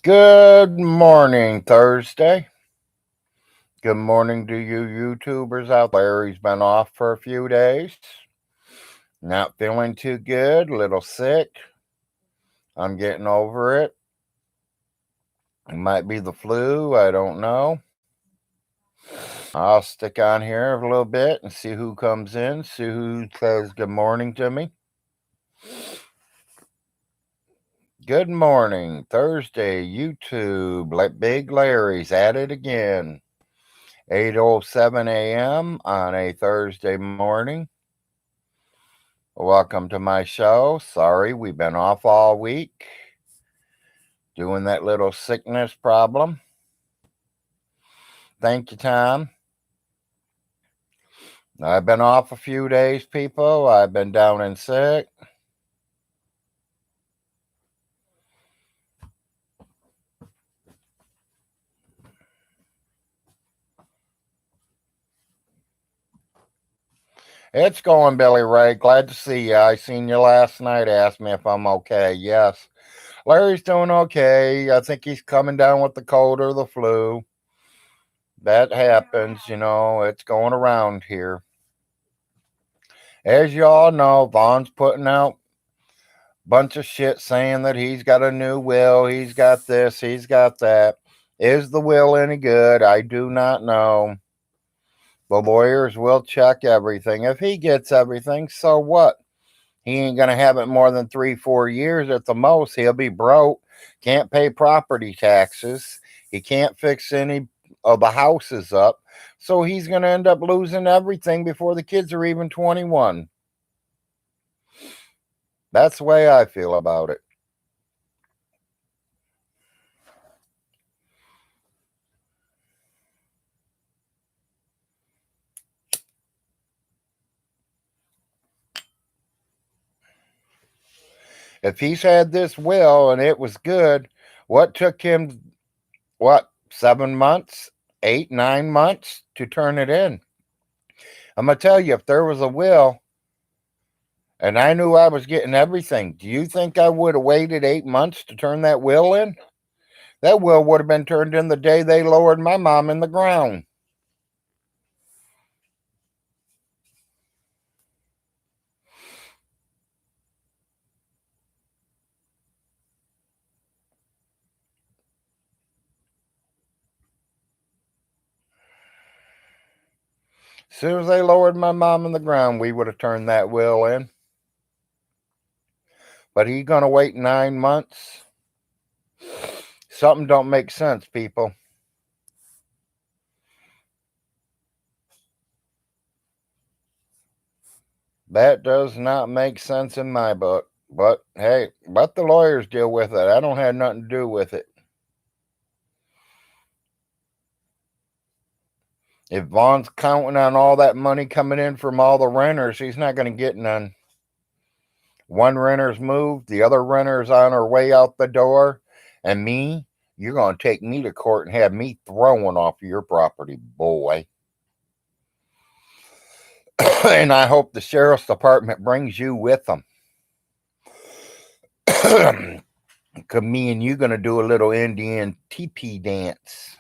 Good morning, Thursday. Good morning to you YouTubers out there. Larry's been off for a few days. Not feeling too good, a little sick. I'm getting over it. It might be the flu, I don't know. I'll stick on here a little bit and see who comes in, see who says good morning to me. Good morning, Thursday, YouTube. Big Larry's at it again. 8:07 a.m. on a Thursday morning. Welcome to my show. Sorry, we've been off all week doing that little sickness problem. Thank you, Tom. I've been off a few days, people. I've been down and sick. It's going, Billy Ray. Glad to see you. I seen you last night. Asked me if I'm okay. Yes. Larry's doing okay. I think he's coming down with the cold or the flu. That happens, it's going around here. As you all know, Vaughn's putting out a bunch of shit saying that he's got a new will, he's got this, he's got that. Is the will any good? I do not know. The lawyers will check everything. If he gets everything, so what? He ain't going to have it more than 3-4 years at the most. He'll be broke, can't pay property taxes, he can't fix any of the houses up. So he's going to end up losing everything before the kids are even 21. That's the way I feel about it. If he's had this will and it was good, what took him, 7 months, 8, 9 months to turn it in? I'm going to tell you, if there was a will and I knew I was getting everything, do you think I would have waited 8 months to turn that will in? That will would have been turned in the day they lowered my mom in the ground. As soon as they lowered my mom in the ground, we would have turned that will in. But he's going to wait 9 months? Something don't make sense, people. That does not make sense in my book. But hey, let the lawyers deal with it. I don't have nothing to do with it. If Vaughn's counting on all that money coming in from all the renters, he's not going to get none. One renter's moved, the other renter's on her way out the door, and me, you're going to take me to court and have me thrown off your property, boy. And I hope the sheriff's department brings you with them. Because me and you going to do a little Indian teepee dance.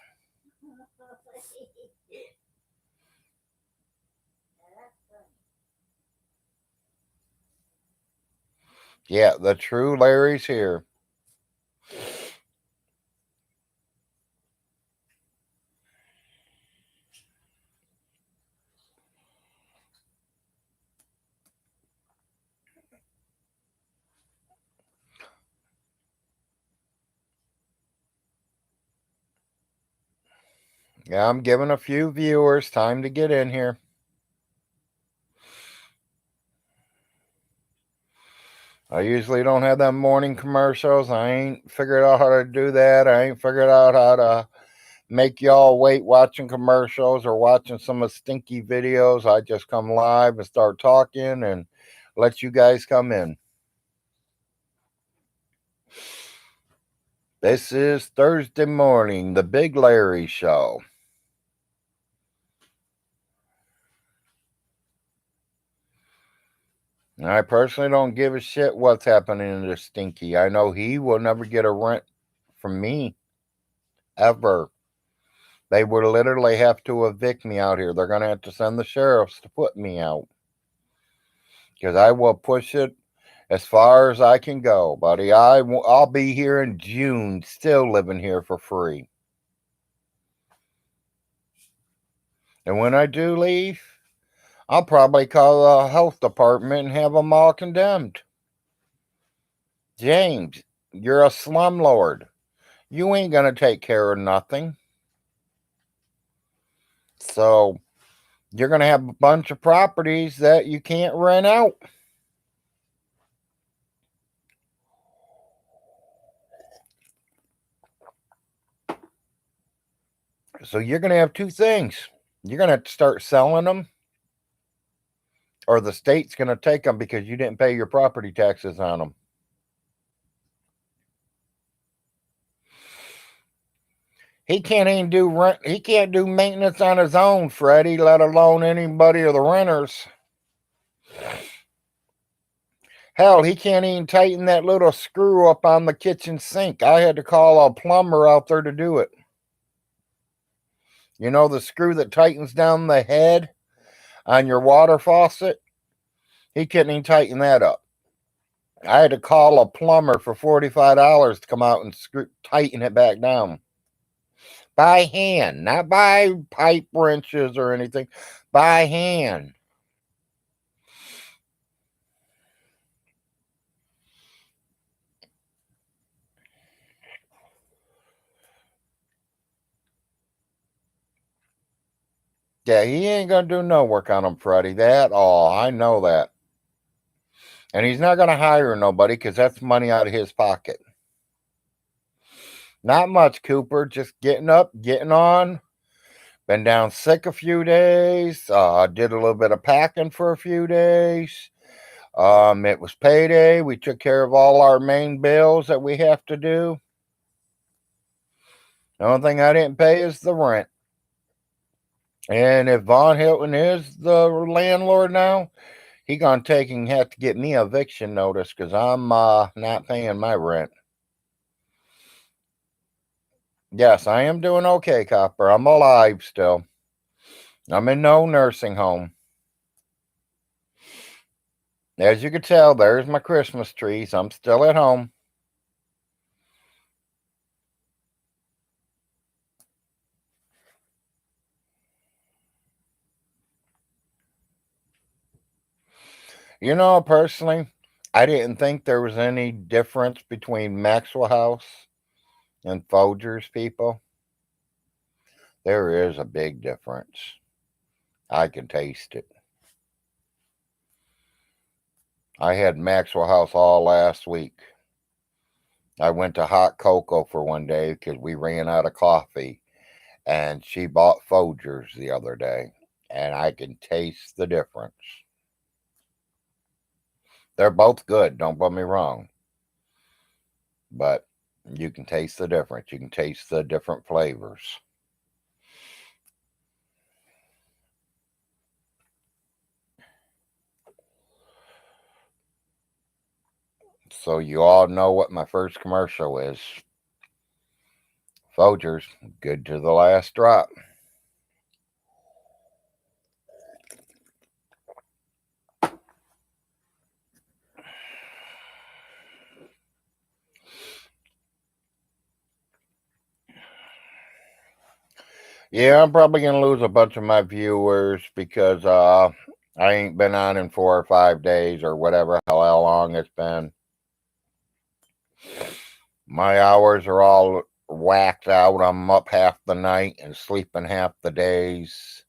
Yeah, the true Larry's here. Yeah, I'm giving a few viewers time to get in here. I usually don't have them morning commercials. I ain't figured out how to do that. I ain't figured out how to make y'all wait watching commercials or watching some of stinky videos. I just come live and start talking and let you guys come in. This is Thursday morning, the Big Larry Show. I personally don't give a shit what's happening to Stinky. I know he will never get a rent from me ever. They would literally have to evict me out here. They're going to have to send the sheriffs to put me out. Because I will push it as far as I can go, buddy. I'll be here in June, still living here for free. And when I do leave, I'll probably call the health department and have them all condemned. James, you're a slumlord. You ain't going to take care of nothing. So you're going to have a bunch of properties that you can't rent out. So you're going to have two things. You're going to have to start selling them, or the state's going to take them because you didn't pay your property taxes on them. He can't even do rent. He can't do maintenance on his own, Freddie, let alone anybody or the renters. Hell, he can't even tighten that little screw up on the kitchen sink. I had to call a plumber out there to do it. You know the screw that tightens down the head on your water faucet? He couldn't even tighten that up. I had to call a plumber for $45 to come out and tighten it back down. By hand, not by pipe wrenches or anything. By hand. Yeah, he ain't going to do no work on him, Freddie. At all. I know that. And he's not going to hire nobody because that's money out of his pocket. Not much, Cooper. Just getting up, getting on. Been down sick a few days. Did a little bit of packing for a few days. It was payday. We took care of all our main bills that we have to do. The only thing I didn't pay is the rent. And if Von Hilton is the landlord now, he gonna take and have to get me an eviction notice because I'm not paying my rent. Yes, I am doing okay, Copper. I'm alive still. I'm in no nursing home. As you can tell, there's my Christmas trees. I'm still at home. You know, personally, I didn't think there was any difference between Maxwell House and Folgers people. There is a big difference. I can taste it. I had Maxwell House all last week. I went to Hot Cocoa for one day because we ran out of coffee, and she bought Folgers the other day, and I can taste the difference. They're both good, don't get me wrong, but you can taste the difference. You can taste the different flavors. So you all know what my first commercial is. Folgers, good to the last drop. Yeah, I'm probably gonna lose a bunch of my viewers because I ain't been on in 4 or 5 days or whatever hell how long it's been. My hours are all whacked out. I'm up half the night and sleeping half the days.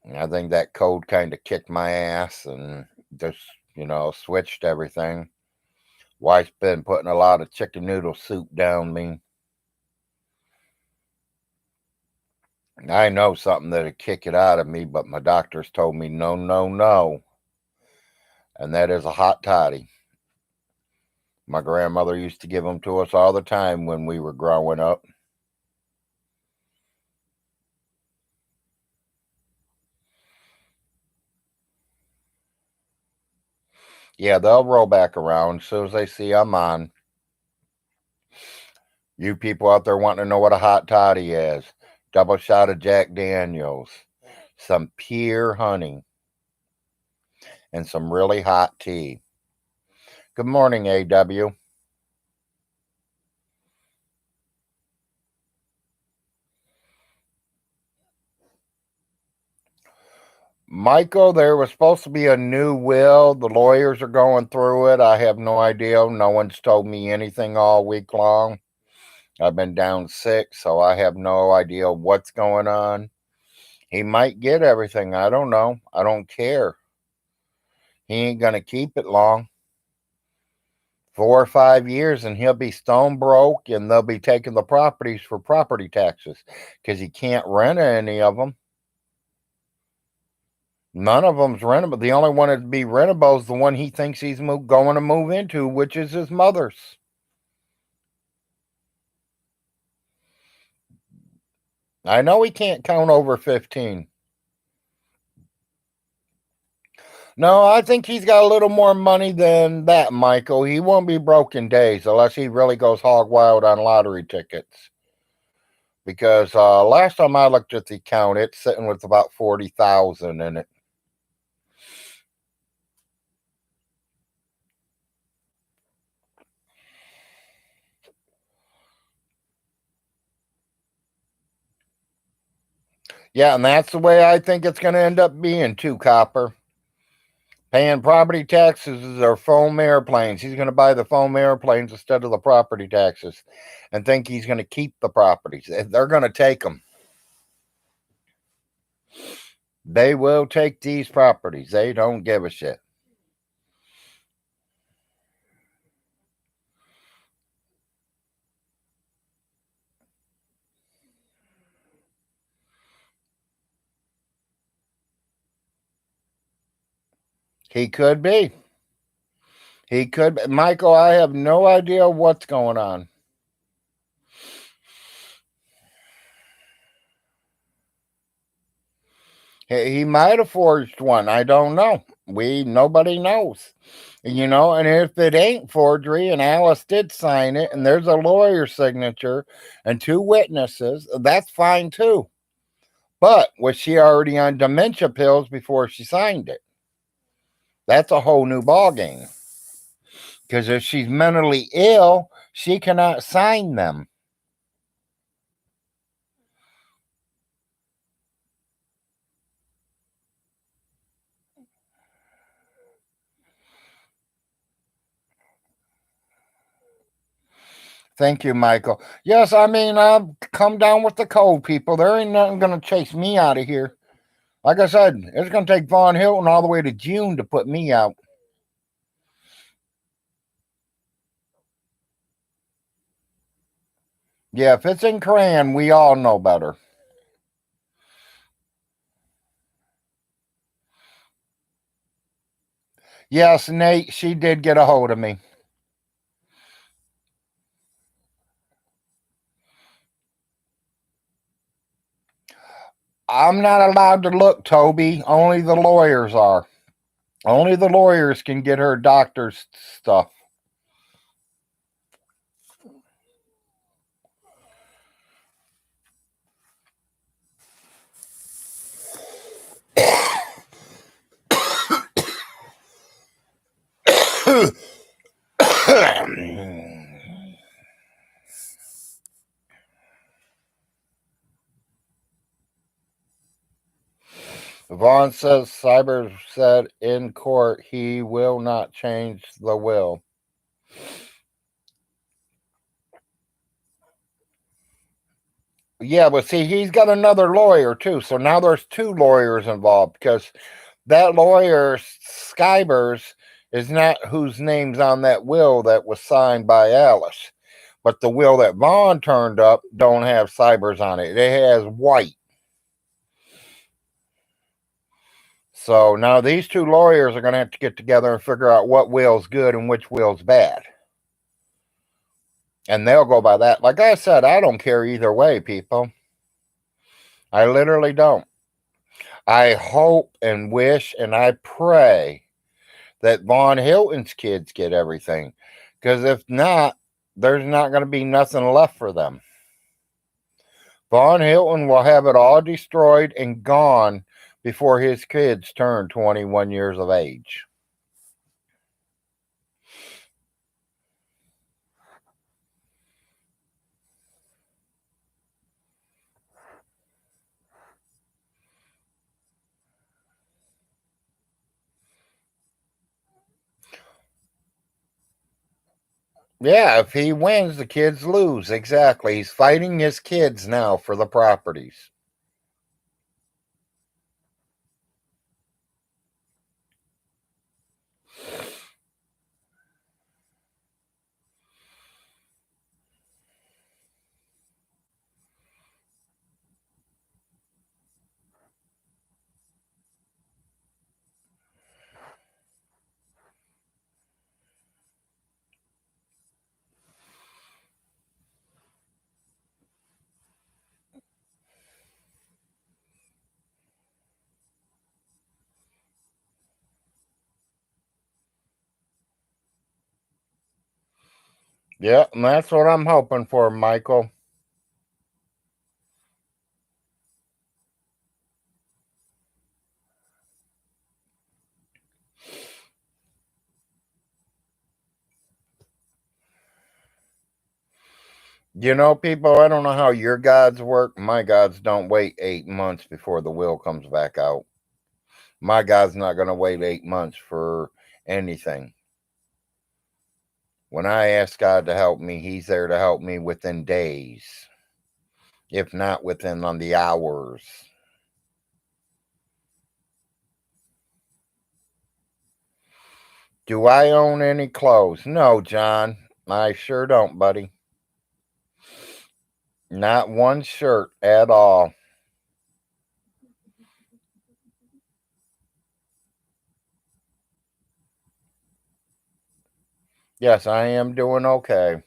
And I think that code kind of kicked my ass and just, switched everything. Wife's been putting a lot of chicken noodle soup down me. I know something that'd kick it out of me, but my doctors told me no, no, no. And that is a hot toddy. My grandmother used to give them to us all the time when we were growing up. Yeah, they'll roll back around as soon as they see I'm on. You people out there wanting to know what a hot toddy is. Double shot of Jack Daniels, some pure honey, and some really hot tea. Good morning, AW. Michael, there was supposed to be a new will. The lawyers are going through it. I have no idea. No one's told me anything all week long. I've been down sick, so I have no idea what's going on. He might get everything. I don't know. I don't care. He ain't going to keep it long. 4 or 5 years, and he'll be stone broke, and they'll be taking the properties for property taxes because he can't rent any of them. None of them's rentable. The only one that'd be rentable is the one he thinks he's going to move into, which is his mother's. I know he can't count over 15. No, I think he's got a little more money than that, Michael. He won't be broke in days unless he really goes hog wild on lottery tickets. Because last time I looked at the account, it's sitting with about 40,000 in it. Yeah, and that's the way I think it's going to end up being too, Copper. Paying property taxes or foam airplanes. He's going to buy the foam airplanes instead of the property taxes and think he's going to keep the properties. They're going to take them. They will take these properties. They don't give a shit. He could be. He could be. Michael, I have no idea what's going on. He might have forged one. I don't know. Nobody knows. And if it ain't forgery and Alice did sign it and there's a lawyer's signature and 2 witnesses, that's fine too. But was she already on dementia pills before she signed it? That's a whole new ballgame. Because if she's mentally ill, she cannot sign them. Thank you, Michael. Yes, I mean, come down with the cold, people. There ain't nothing going to chase me out of here. Like I said, it's going to take Von Hilton all the way to June to put me out. Yeah, if it's in Koran, we all know better. Yes, Nate, she did get a hold of me. I'm not allowed to look, Toby. Only the lawyers are. Only the lawyers can get her doctor's stuff. Vaughn says Cyber said in court he will not change the will. Yeah, but see, he's got another lawyer too. So now there's 2 lawyers involved because that lawyer, Skybers, is not whose name's on that will that was signed by Alice. But the will that Vaughn turned up don't have Cybers on it. It has White. So now these 2 lawyers are going to have to get together and figure out what will's good and which will's bad. And they'll go by that. Like I said, I don't care either way, people. I literally don't. I hope and wish and I pray that Von Hilton's kids get everything. Because if not, there's not going to be nothing left for them. Von Hilton will have it all destroyed and gone before his kids turn 21 years of age. Yeah, if he wins, the kids lose. Exactly. He's fighting his kids now for the properties. Yeah, and that's what I'm hoping for, Michael. You know, people, I don't know how your gods work. My gods don't wait 8 months before the will comes back out. My God's not going to wait 8 months for anything. When I ask God to help me, He's there to help me within days, if not within on the hours. Do I own any clothes? No, John. I sure don't, buddy. Not one shirt at all. Yes, I am doing okay.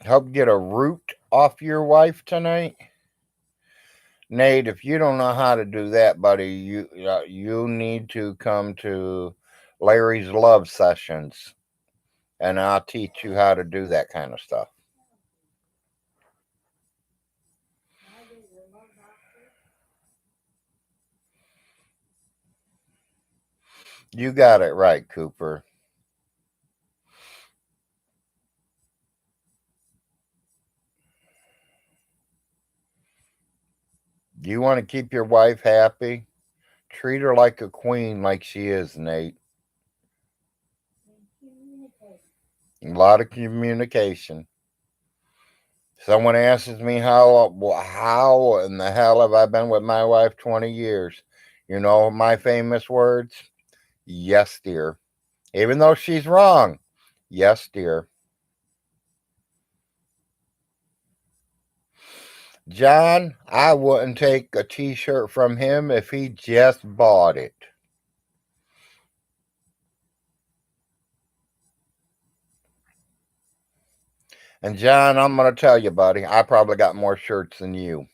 Help get a root off your wife tonight? Nate, if you don't know how to do that, buddy, you need to come to Larry's love sessions, and I'll teach you how to do that kind of stuff. You got it right, Cooper. You want to keep your wife happy? Treat her like a queen, like she is, Nate. A lot of communication. Someone asks me how in the hell have I been with my wife 20 years? You know my famous words? Yes, dear. Even though she's wrong. Yes, dear. John, I wouldn't take a t-shirt from him if he just bought it. And John, I'm going to tell you, buddy, I probably got more shirts than you.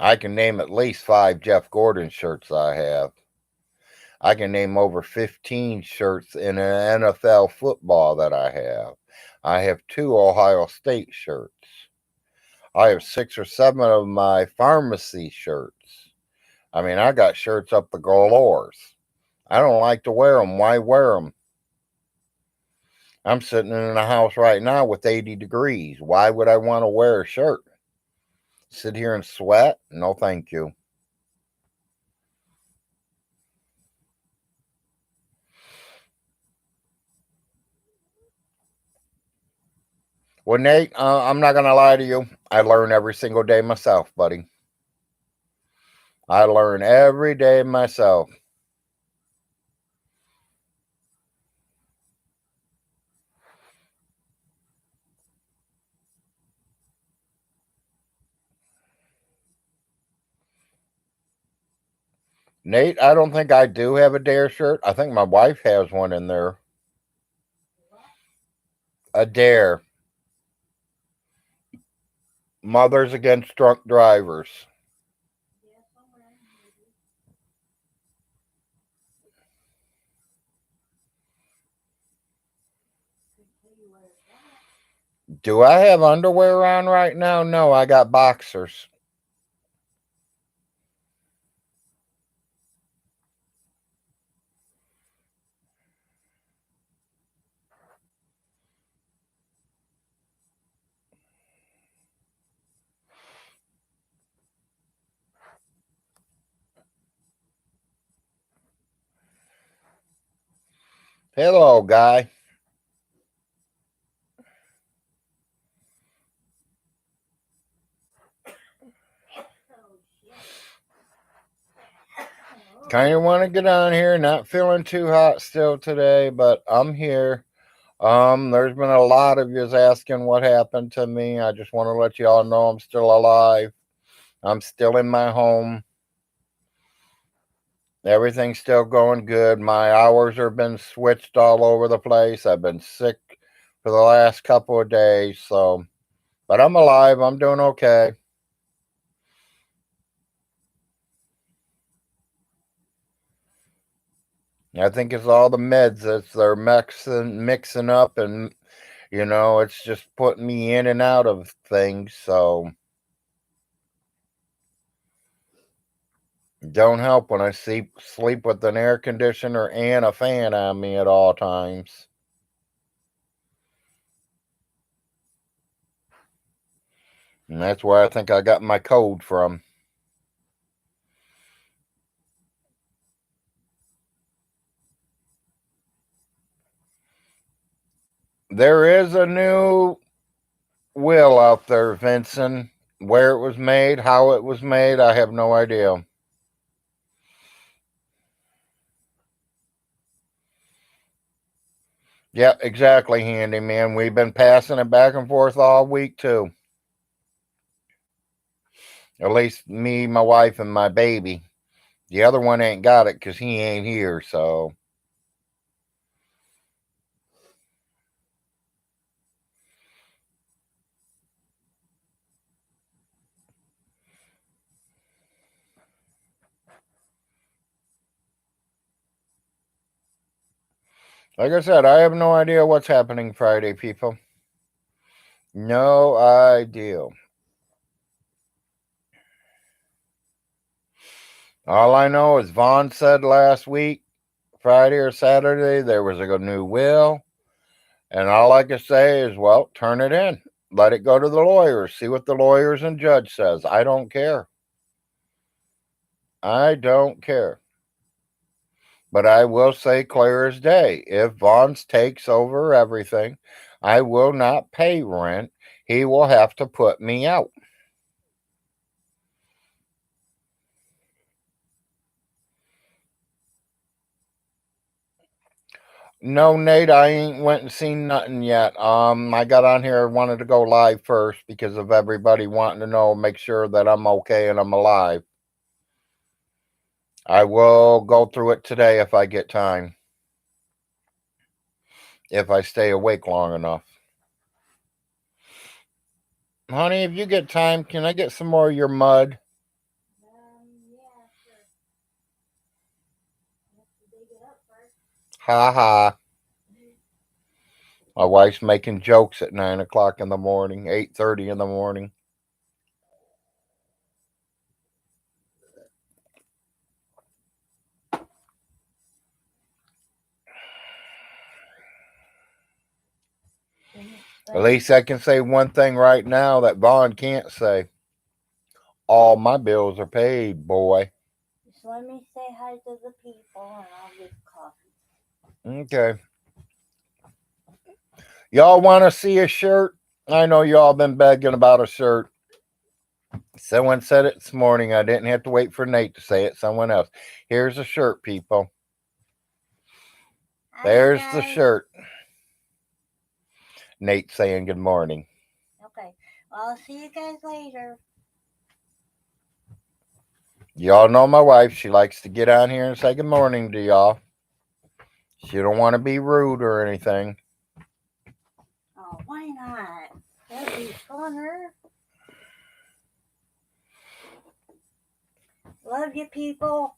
I can name at least 5 Jeff Gordon shirts I have. I can name over 15 shirts in an NFL football that I have. I have 2 Ohio State shirts. I have 6 or 7 of my pharmacy shirts. I mean, I got shirts up the galores. I don't like to wear them. Why wear them? I'm sitting in a house right now with 80 degrees. Why would I want to wear a shirt? Sit here and sweat? No, thank you. Well, Nate, I'm not going to lie to you. I learn every single day myself, buddy. I learn every day myself. Nate, I don't think I do have a Dare shirt. I think my wife has one in there. a dare. Mothers against drunk drivers. Do I have underwear on right now? No, I got boxers. Hello, guy. Kind of want to get on here. Not feeling too hot still today, but I'm here. There's been a lot of yous asking what happened to me. I just want to let you all know I'm still alive. I'm still in my home. Everything's still going good. My hours have been switched all over the place. I've been sick for the last couple of days, so but I'm alive. I'm doing okay. I think it's all the meds that they're mixing up, and it's just putting me in and out of things. So don't help when I sleep with an air conditioner and a fan on me at all times. And that's where I think I got my code from. There is a new will out there, Vincent. Where it was made, how it was made, I have no idea. Yep, exactly, handyman. We've been passing it back and forth all week too. At least me, my wife, and my baby. The other one ain't got it because he ain't here. So, like I said, I have no idea what's happening Friday, people. No idea. All I know is Vaughn said last week, Friday or Saturday, there was a new will. And all I can say is, well, turn it in. Let it go to the lawyers. See what the lawyers and judge says. I don't care. I don't care. But I will say clear as day. If Vaughn's takes over everything, I will not pay rent. He will have to put me out. No, Nate, I ain't went and seen nothing yet. I got on here, wanted to go live first because of everybody wanting to know, make sure that I'm okay and I'm alive. I will go through it today if I get time. If I stay awake long enough. Honey, if you get time, can I get some more of your mud? Ha ha. My wife's making jokes at 9 o'clock in the morning, 8:30 in the morning. At least I can say one thing right now that Vaughn can't say. All my bills are paid, boy. Just let me say hi to the people and I'll get coffee. Okay. Y'all want to see a shirt? I know y'all been begging about a shirt. Someone said it this morning. I didn't have to wait for Nate to say it. Someone else. Here's a shirt, people. There's the shirt. Nate saying good morning. Okay. Well, I'll see you guys later. Y'all know my wife. She likes to get on here and say good morning to y'all. She don't want to be rude or anything. Oh. Why not? That'd be funner. Love you, people.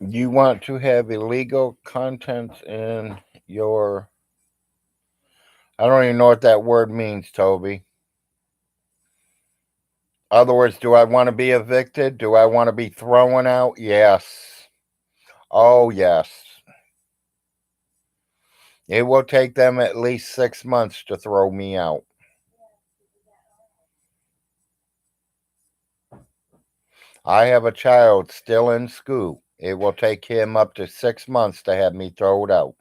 You want to have illegal content in your... I don't even know what that word means, Toby. Other words, do I want to be evicted? Do I want to be thrown out? Yes. Oh, yes. It will take them at least 6 months to throw me out. I have a child still in school. It will take him up to 6 months to have me thrown out.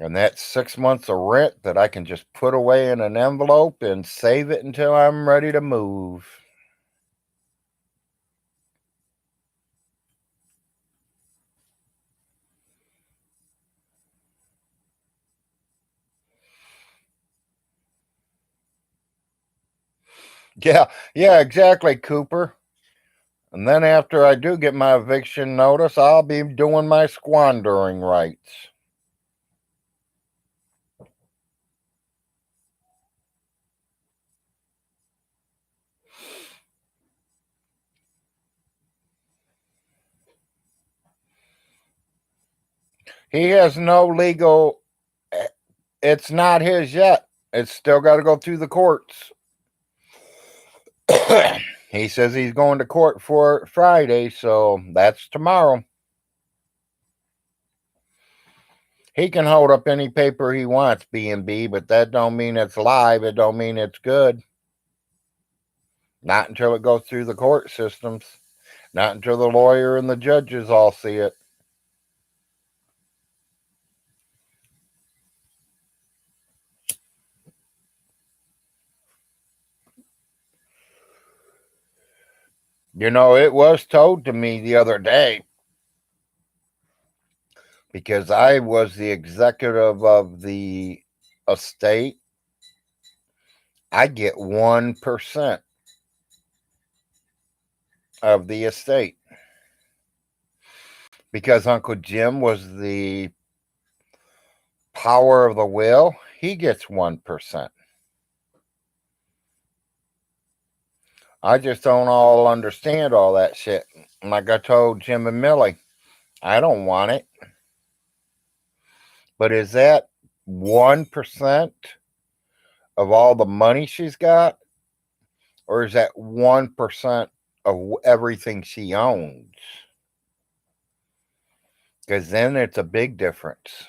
And that's 6 months of rent that I can just put away in an envelope and save it until I'm ready to move. Yeah, exactly, Cooper. And then after I do get my eviction notice, I'll be doing my squandering rights. He has no legal... It's not his yet. It's still got to go through the courts. He says he's going to court for Friday, so that's tomorrow. He can hold up any paper he wants, B&B, but that don't mean it's live. It don't mean it's good. Not until it goes through the court systems. Not until the lawyer and the judges all see it. You know, it was told to me the other day, because I was the executive of the estate. I get 1% of the estate. Because Uncle Jim was the power of the will, he gets 1%. I just don't all understand all that shit. Like I told Jim and Millie, I don't want it. But is that 1% of all the money she's got? Or is that 1% of everything she owns? Because then it's a big difference.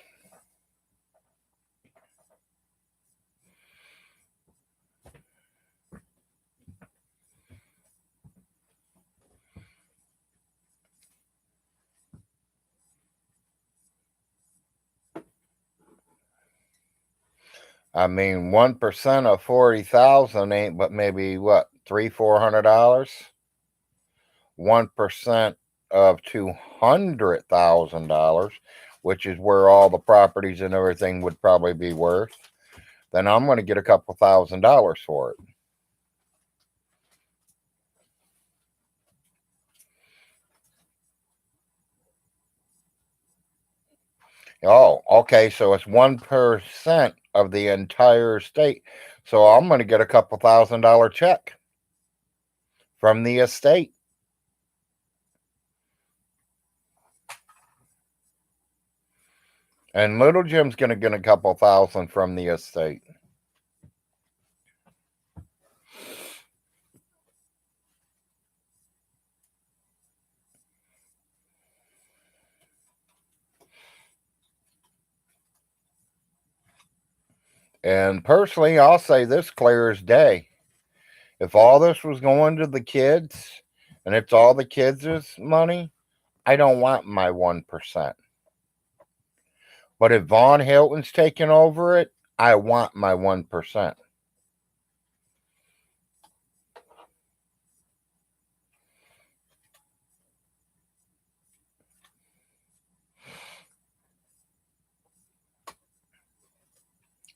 I mean, 1% of 40,000 ain't but maybe what, $300-400? 1% of $200,000, which is where all the properties and everything would probably be worth, then I'm going to get a couple $1,000s for it. Oh, okay, so it's 1% of the entire estate. So I'm going to get a couple $1,000 check from the estate. And Little Jim's going to get a couple thousand from the estate. And personally, I'll say this clear as day. If all this was going to the kids and it's all the kids' money, I don't want my 1%. But if Von Hilton's taking over it, I want my 1%.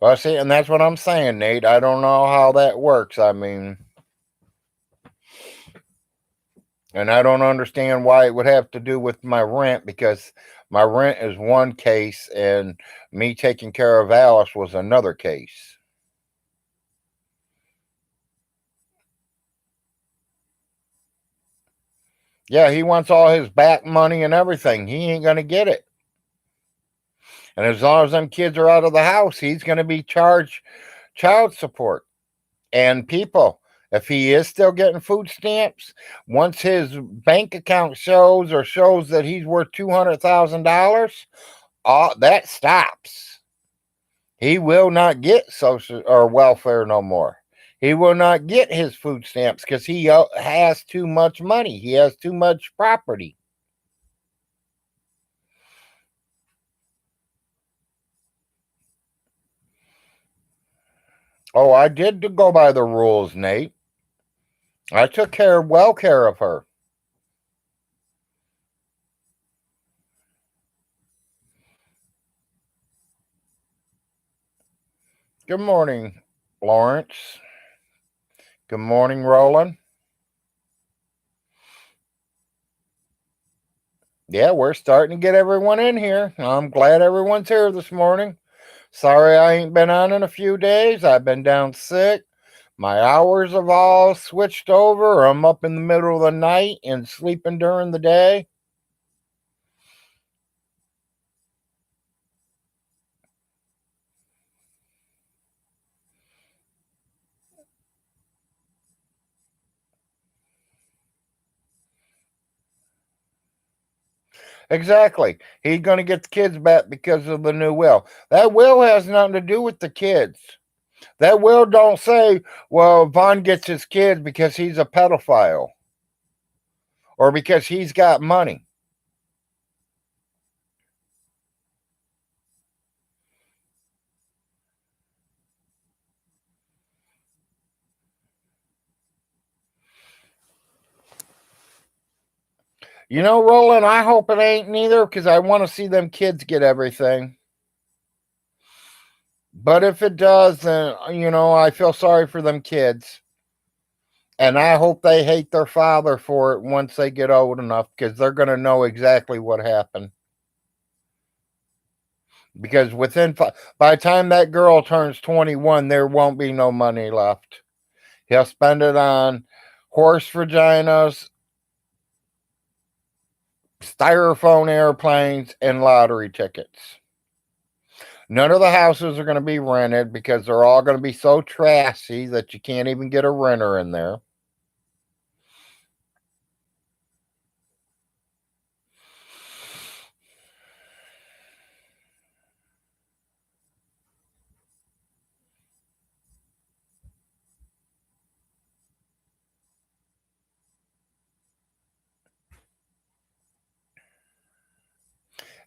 Well, see, and that's what I'm saying, Nate. I don't know how that works. I mean, and I don't understand why it would have to do with my rent, because my rent is one case and me taking care of Alice was another case. Yeah, he wants all his back money and everything. He ain't going to get it. And as long as them kids are out of the house, he's going to be charged child support. And people, if he is still getting food stamps, once his bank account shows that he's worth $200,000, that stops. He will not get social or welfare no more. He will not get his food stamps because he has too much money. He has too much property. Oh, I did go by the rules, Nate. I took well care of her. Good morning, Lawrence. Good morning, Roland. Yeah, we're starting to get everyone in here. I'm glad everyone's here this morning. Sorry I ain't been on in a few days. I've been down sick. My hours have all switched over. I'm up in the middle of the night and sleeping during the day. Exactly. He's going to get the kids back because of the new will. That will has nothing to do with the kids. That will don't say, well, Vaughn gets his kids because he's a pedophile or because he's got money. You know, Roland, I hope it ain't neither because I want to see them kids get everything. But if it does, then, I feel sorry for them kids. And I hope they hate their father for it once they get old enough because they're going to know exactly what happened. Because by the time that girl turns 21, there won't be no money left. He'll spend it on horse vaginas, styrofoam airplanes, and lottery tickets. None of the houses are going to be rented because they're all going to be so trashy that you can't even get a renter in there.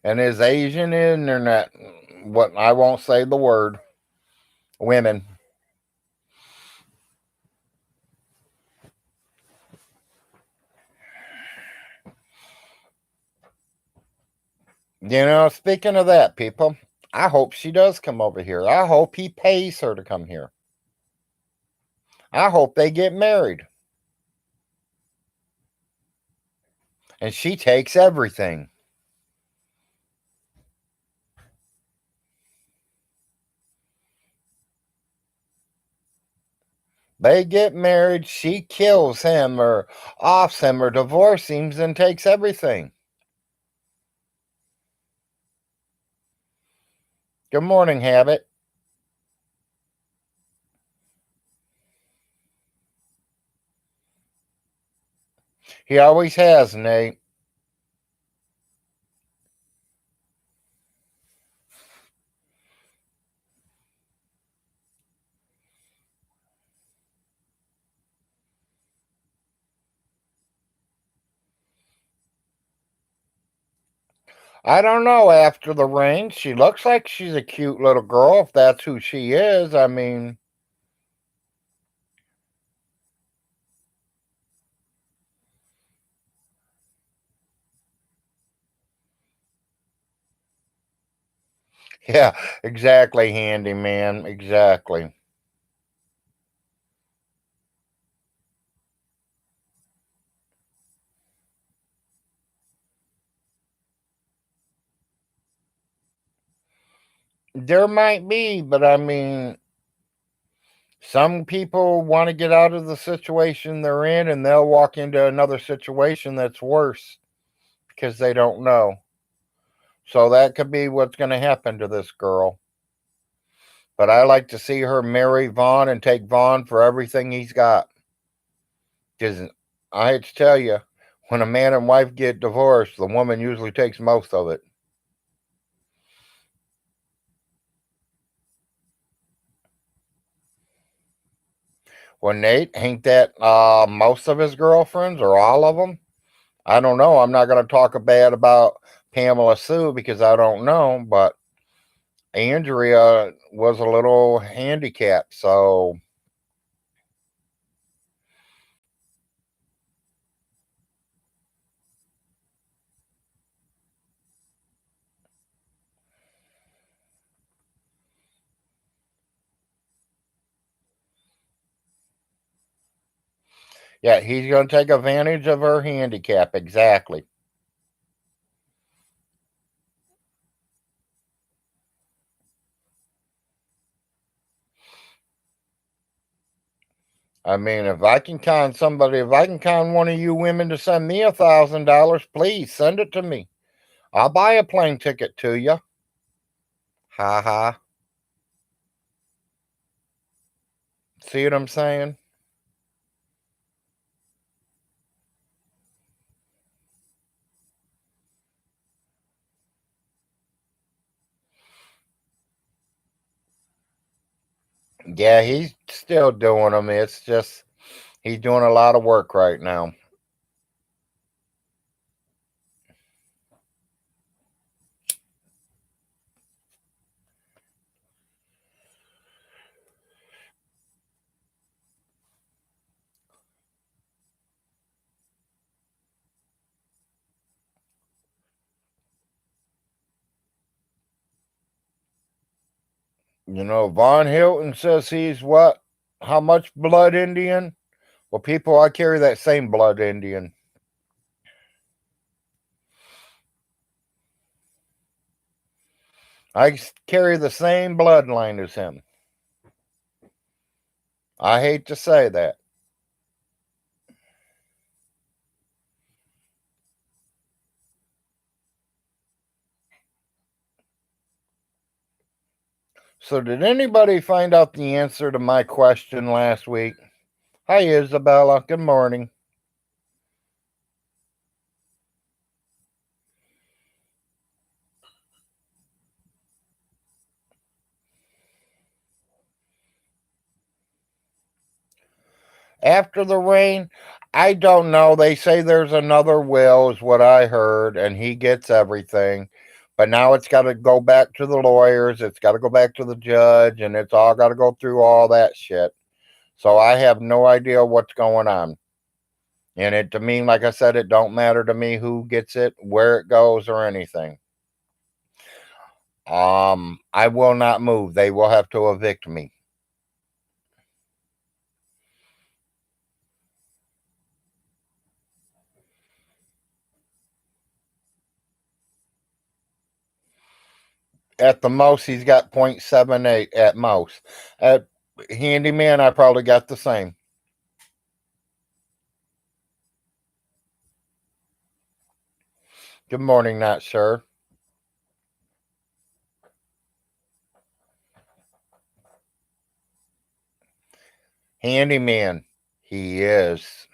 And his Asian internet, what I won't say the word, women. Speaking of that, people, I hope she does come over here. I hope he pays her to come here. I hope they get married. And she takes everything. They get married, she kills him or offs him or divorces him and takes everything. Good morning, Habit. He always has, Nate. I don't know after the rain. She looks like she's a cute little girl, if that's who she is. I mean, Yeah, exactly, handyman. Exactly. There might be, but I mean, some people want to get out of the situation they're in and they'll walk into another situation that's worse because they don't know. So that could be what's going to happen to this girl. But I like to see her marry Vaughn and take Vaughn for everything he's got. Because I hate to tell you, when a man and wife get divorced, the woman usually takes most of it. Well, Nate, ain't that most of his girlfriends or all of them? I don't know. I'm not going to talk bad about Pamela Sue because I don't know, but Andrea was a little handicapped. So, yeah, he's going to take advantage of her handicap. Exactly. I mean, if I can con one of you women to send me $1,000, please send it to me. I'll buy a plane ticket to you. Ha ha. See what I'm saying? Yeah, he's still doing them. It's just he's doing a lot of work right now. You know, Von Hilton says he's what? How much blood Indian? Well, people, I carry that same blood Indian. Carry the same bloodline as him. I hate to say that. So, did anybody find out the answer to my question last week? Hi, Isabella. Good morning. After the rain, I don't know. They say there's another will, is what I heard, and he gets everything. But now it's got to go back to the lawyers. It's got to go back to the judge, and it's all got to go through all that shit. So I have no idea what's going on. And it to me, like I said, it don't matter to me who gets it, where it goes, or anything. I will not move. They will have to evict me. At the most, he's got 0.78 at most. At handyman, I probably got the same. Good morning, not sure. Handyman, he is.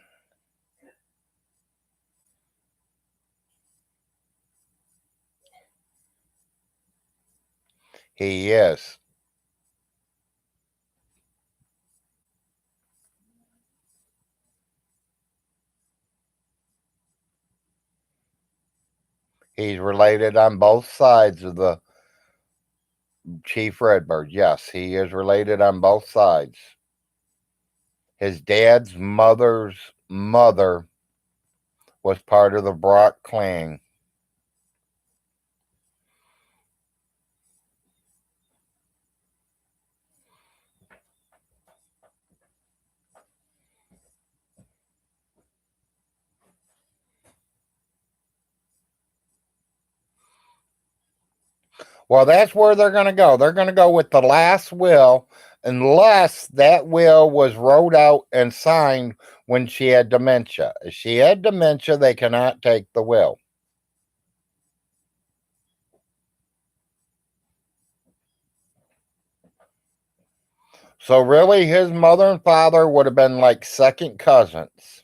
He is. He's related on both sides of the Chief Redbird. Yes, he is related on both sides. His dad's mother's mother was part of the Brock clan. Well, that's where they're going to go. They're going to go with the last will, unless that will was wrote out and signed when she had dementia. If she had dementia, they cannot take the will. So really, his mother and father would have been like second cousins.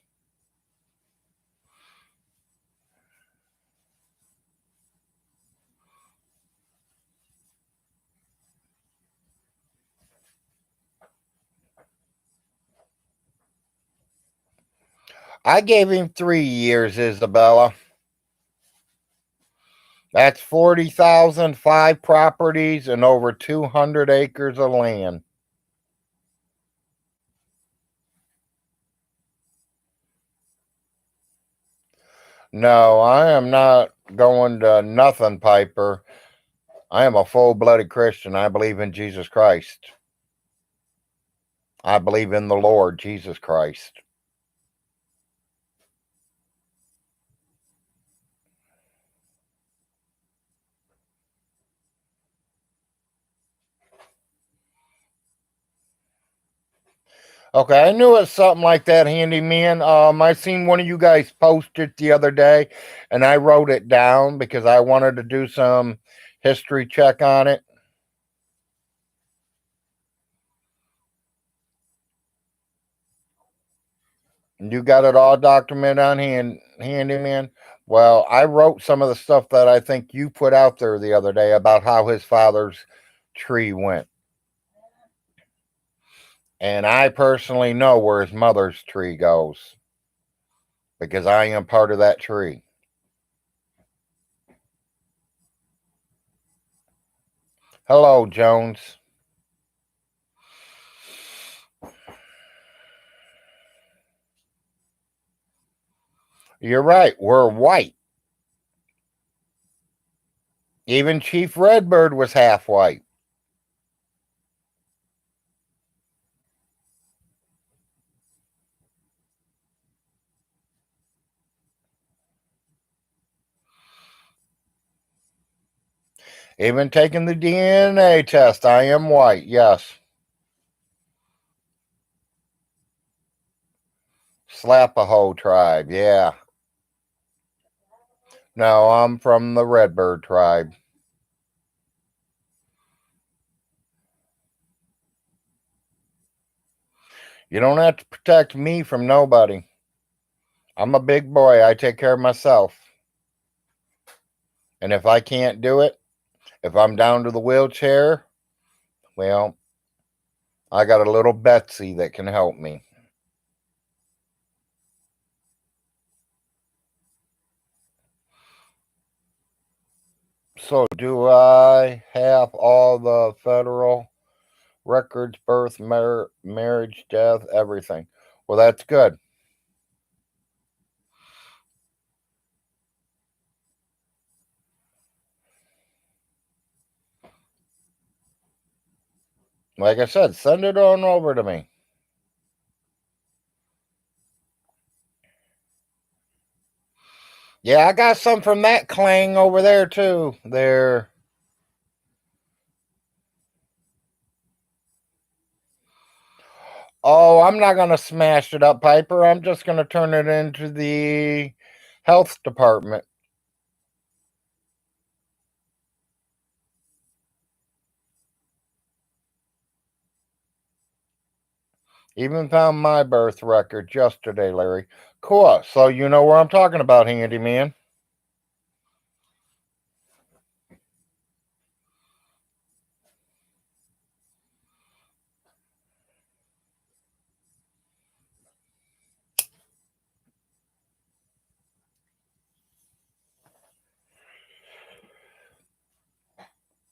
I gave him 3 years, Isabella. That's 40,000, 5 properties, and over 200 acres of land. No, I am not going to nothing, Piper. I am a full-blooded Christian. I believe in Jesus Christ. I believe in the Lord Jesus Christ. Okay, I knew it was something like that, handyman. I seen one of you guys post it the other day, and I wrote it down because I wanted to do some history check on it. You got it all documented on handyman. Well, I wrote some of the stuff that I think you put out there the other day about how his father's tree went. And I personally know where his mother's tree goes because I am part of that tree. Hello, Jones. You're right. We're white. Even Chief Redbird was half white. Even taking the DNA test, I am white. Yes. Slapaho tribe. Yeah. No, I'm from the Redbird tribe. You don't have to protect me from nobody. I'm a big boy. I take care of myself. And if I can't do it, if I'm down to the wheelchair, well, I got a little Betsy that can help me. So, do I have all the federal records, birth, marriage, death, everything? Well, that's good. Like I said, send it on over to me. Yeah, I got some from that clang over there too. There. Oh, I'm not gonna smash it up, Piper. I'm just gonna turn it into the health department. Even found my birth record yesterday, Larry. Cool. So you know where I'm talking about, handyman.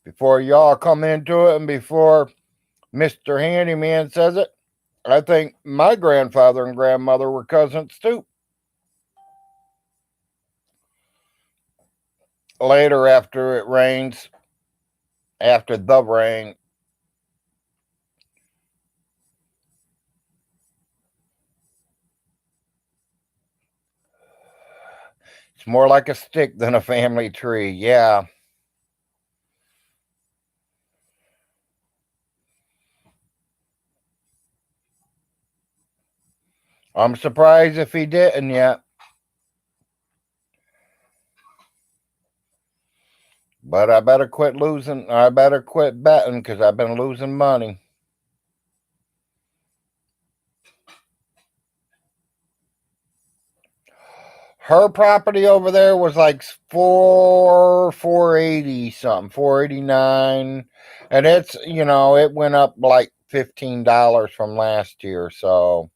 Before y'all come into it and before Mr. Handyman says it, I think my grandfather and grandmother were cousins too. Later, after it rains, after the rain, it's more like a stick than a family tree. Yeah. I'm surprised if he didn't yet. But I better quit losing. I better quit betting because I've been losing money. Her property over there was like 480 something, 489. And it's, it went up like $15 from last year. So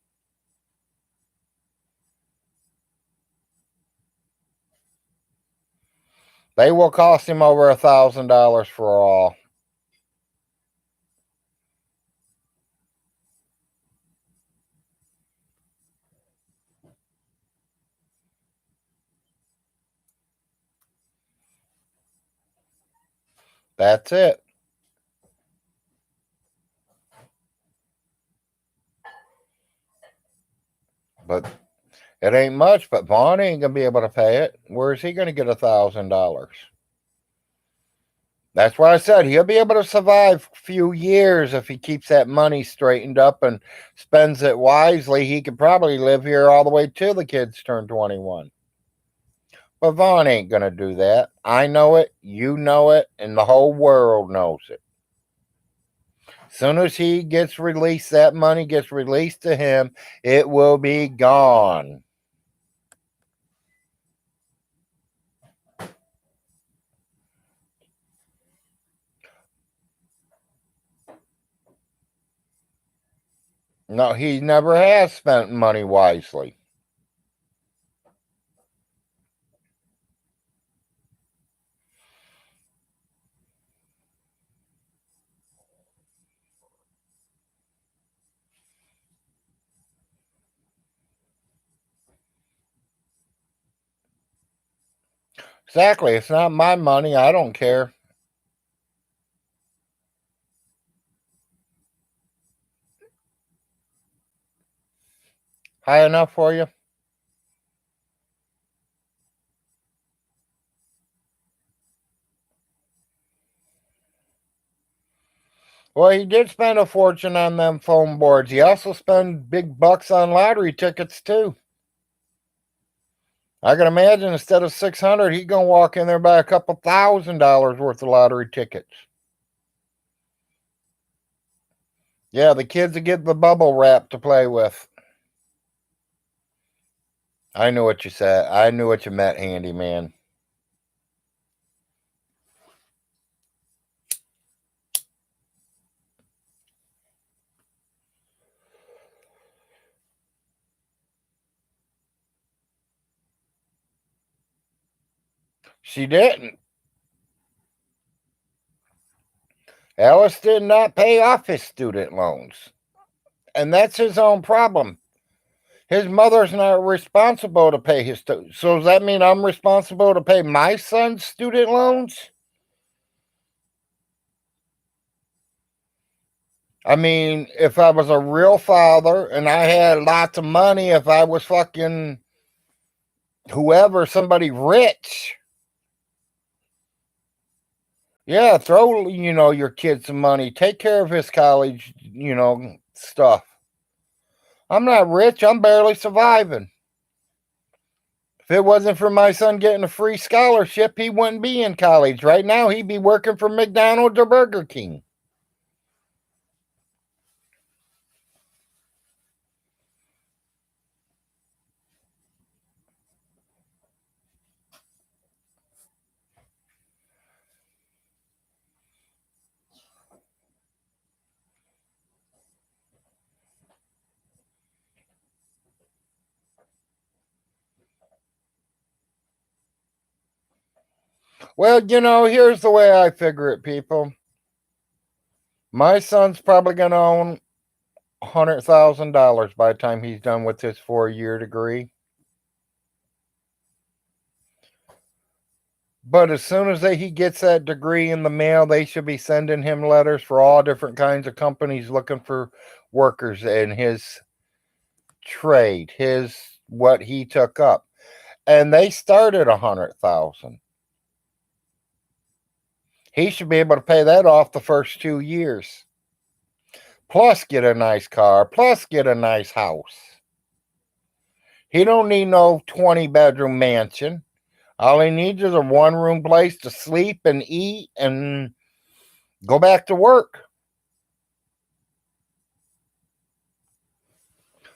they will cost him over $1,000 for all. That's it. But it ain't much, but Vaughn ain't gonna be able to pay it. Where is he gonna get $1,000? That's why I said he'll be able to survive a few years if he keeps that money straightened up and spends it wisely. He could probably live here all the way till the kids turn 21. But Vaughn ain't gonna do that. I know it, you know it, and the whole world knows it. As soon as he gets released, that money gets released to him, it will be gone. No, he never has spent money wisely. Exactly. It's not my money. I don't care. High enough for you? Well, he did spend a fortune on them foam boards. He also spent big bucks on lottery tickets too. I can imagine instead of 600, he gonna walk in there and buy a couple $1,000 worth of lottery tickets. Yeah, the kids will get the bubble wrap to play with. I knew what you said. I knew what you meant, handyman. She didn't. Alice did not pay off his student loans. And that's his own problem. His mother's not responsible to pay his so does that mean I'm responsible to pay my son's student loans? I mean, if I was a real father and I had lots of money, if I was fucking whoever, somebody rich, yeah, throw your kid some money, take care of his college, stuff. I'm not rich, I'm barely surviving. If it wasn't for my son getting a free scholarship, he wouldn't be in college. Right now, he'd be working for McDonald's or Burger King. Well, here's the way I figure it, people. My son's probably going to own $100,000 by the time he's done with his 4-year degree. But as soon as he gets that degree in the mail, they should be sending him letters for all different kinds of companies looking for workers in his trade, his what he took up. And they start at 100,000. He should be able to pay that off the first 2 years. Plus get a nice car, plus get a nice house. He don't need no 20-bedroom mansion. All he needs is a one-room place to sleep and eat and go back to work.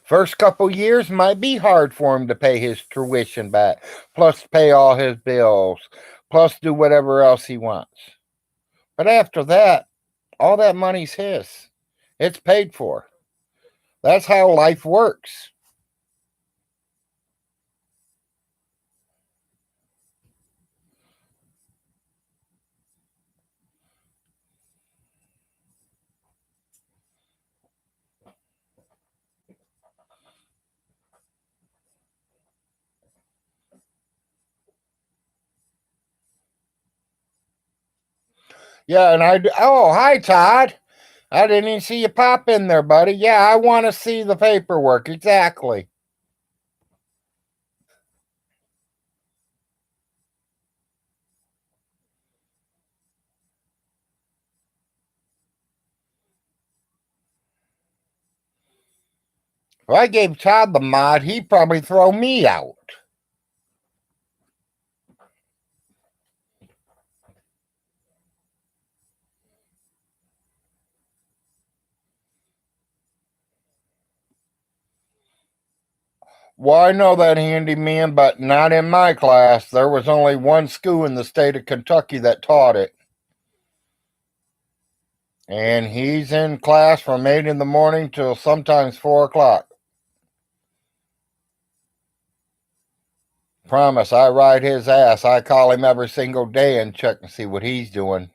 First couple years might be hard for him to pay his tuition back, plus pay all his bills, plus do whatever else he wants. But after that, all that money's his. It's paid for. That's how life works. Yeah, and oh, hi, Todd. I didn't even see you pop in there, buddy. Yeah, I want to see the paperwork. Exactly. If I gave Todd the mod, he'd probably throw me out. Well, I know that handyman, but not in my class. There was only one school in the state of Kentucky that taught it. And he's in class from 8 in the morning till sometimes 4 o'clock. Promise, I ride his ass. I call him every single day and check and see what he's doing.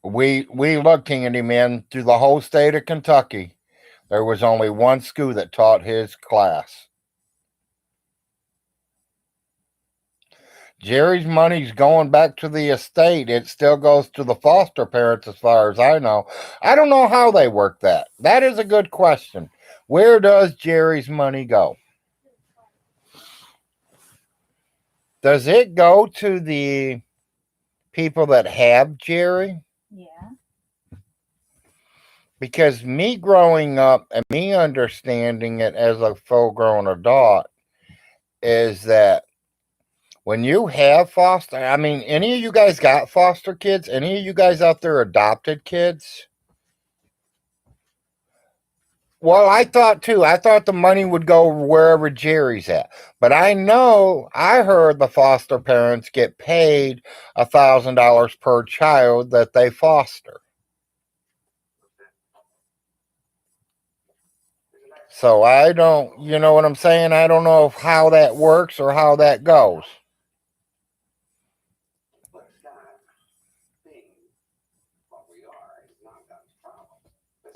We looked handyman through the whole state of Kentucky. There was only one school that taught his class. Jerry's money's going back to the estate. It still goes to the foster parents, as far as I know. I don't know how they work that. That is a good question. Where does Jerry's money go? Does it go to the people that have Jerry? Yeah. Because me growing up and me understanding it as a full grown adult is that when you have foster, I mean, any of you guys got foster kids? Any of you guys out there adopted kids? Well, I thought too. I thought the money would go wherever Jerry's at. But I know I heard the foster parents get paid $1,000 per child that they foster. So I don't, you know what I'm saying? I don't know how that works or how that goes.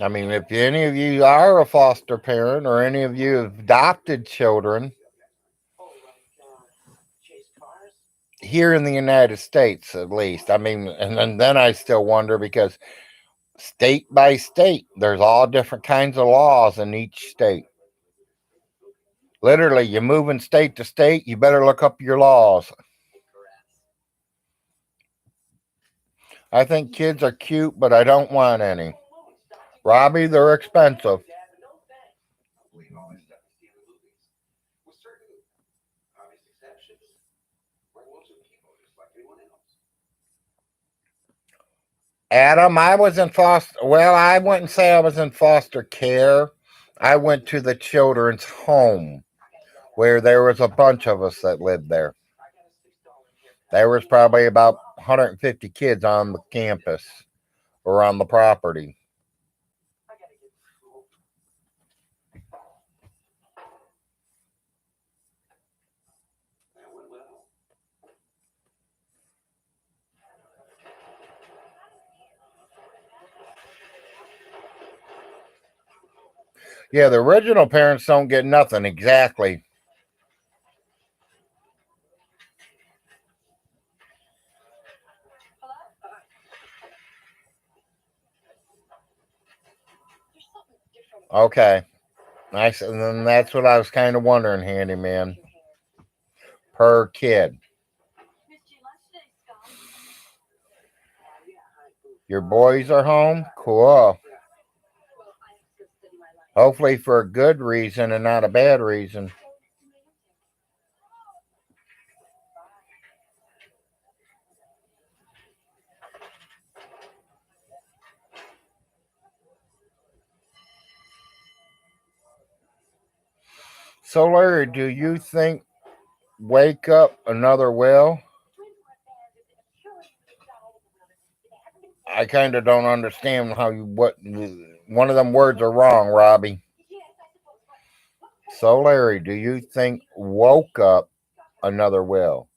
I mean, if any of you are a foster parent or any of you have adopted children here in the United States, at least, I mean, and then I still wonder because state by state, there's all different kinds of laws in each state. Literally, you're moving state to state, you better look up your laws. I think kids are cute, but I don't want any. Robbie, they're expensive. Adam, I was in foster. Well, I wouldn't say I was in foster care. I went to the children's home where there was a bunch of us that lived there. There was probably about 150 kids on the campus or on the property. Yeah, the original parents don't get nothing exactly. Okay. Nice. And then that's what I was kind of wondering, handyman. Per kid. Your boys are home? Cool. Hopefully for a good reason and not a bad reason. So, Larry, do you think wake up another will? I kind of don't understand how you what one of them words are wrong, Robbie. So, Larry, do you think woke up another will?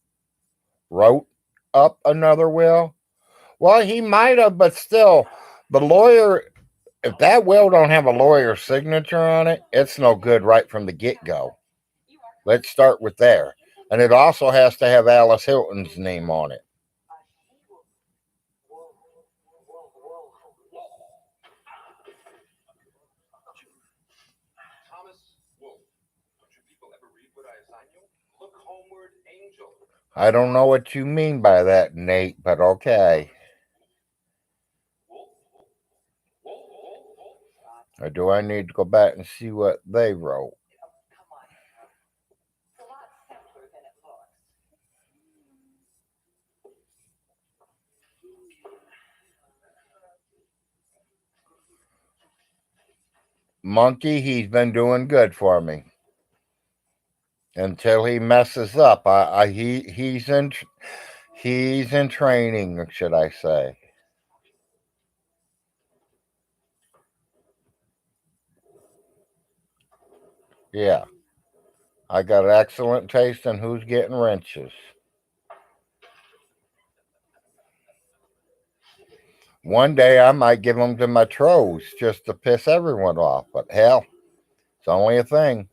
Wrote up another will? Well, he might have, but still, the lawyer. If that will don't have a lawyer's signature on it, it's no good right from the get go. Let's start with there, and it also has to have Alice Hilton's name on it. I don't know what you mean by that, Nate, but okay. Or do I need to go back and see what they wrote? Monkey, he's been doing good for me until he messes up. He's in training, should I say? Yeah, I got excellent taste in who's getting wrenches. One day I might give them to my trolls just to piss everyone off, but hell, it's only a thing.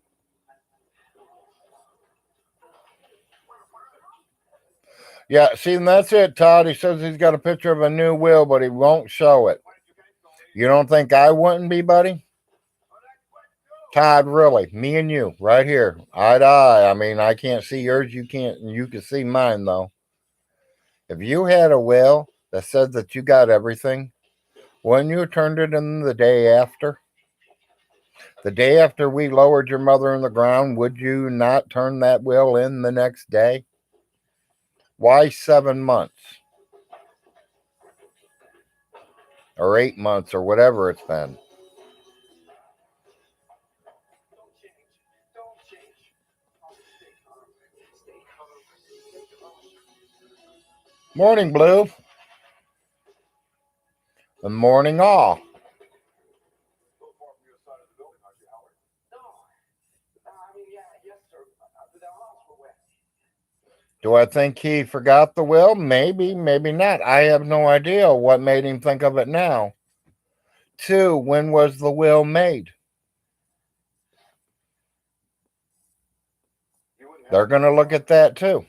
Yeah, see, and that's it, Todd. He says he's got a picture of a new will, but he won't show it. You don't think I wouldn't be, buddy? Todd, really, me and you, right here, eye to eye. I mean, I can't see yours, you can't, you can see mine though. If you had a will that said that you got everything, wouldn't you have turned it in the day after? The day after we lowered your mother in the ground, would you not turn that will in the next day? Why 7 months or 8 months or whatever it's been? Morning, Blue. And morning, all. Do I think he forgot the will? Maybe, maybe not. I have no idea what made him think of it now. Two, when was the will made? They're going to look at that too.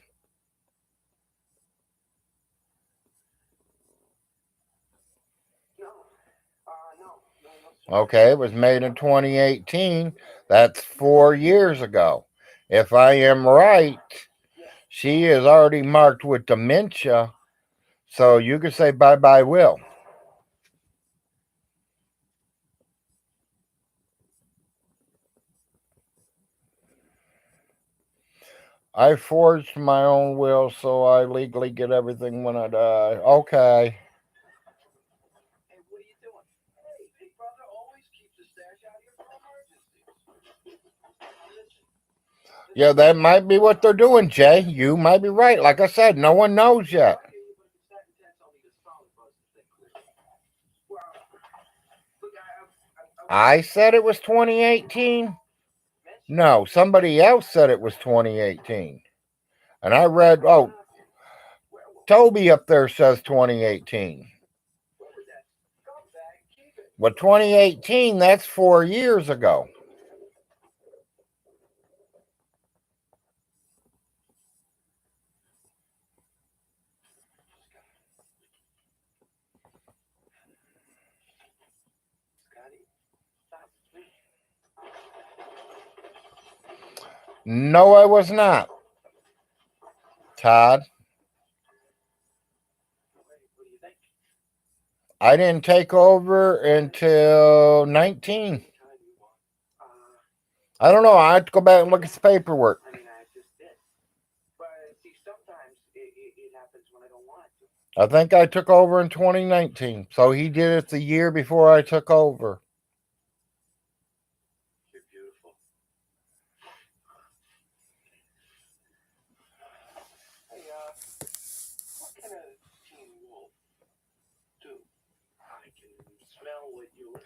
Okay, it was made in 2018. That's 4 years ago. If I am right, she is already marked with dementia, so you could say bye bye, Will. I forged my own will so I legally get everything when I die. Okay. Yeah, that might be what they're doing, Jay. You might be right. Like I said, no one knows yet. I said it was 2018. No, somebody else said it was 2018. And I read, oh, Toby up there says 2018. Well, 2018, that's 4 years ago. No, I was not. Todd, I didn't take over until 19. I don't know. I have to go back and look at the paperwork. I think I took over in 2019. So he did it the year before I took over.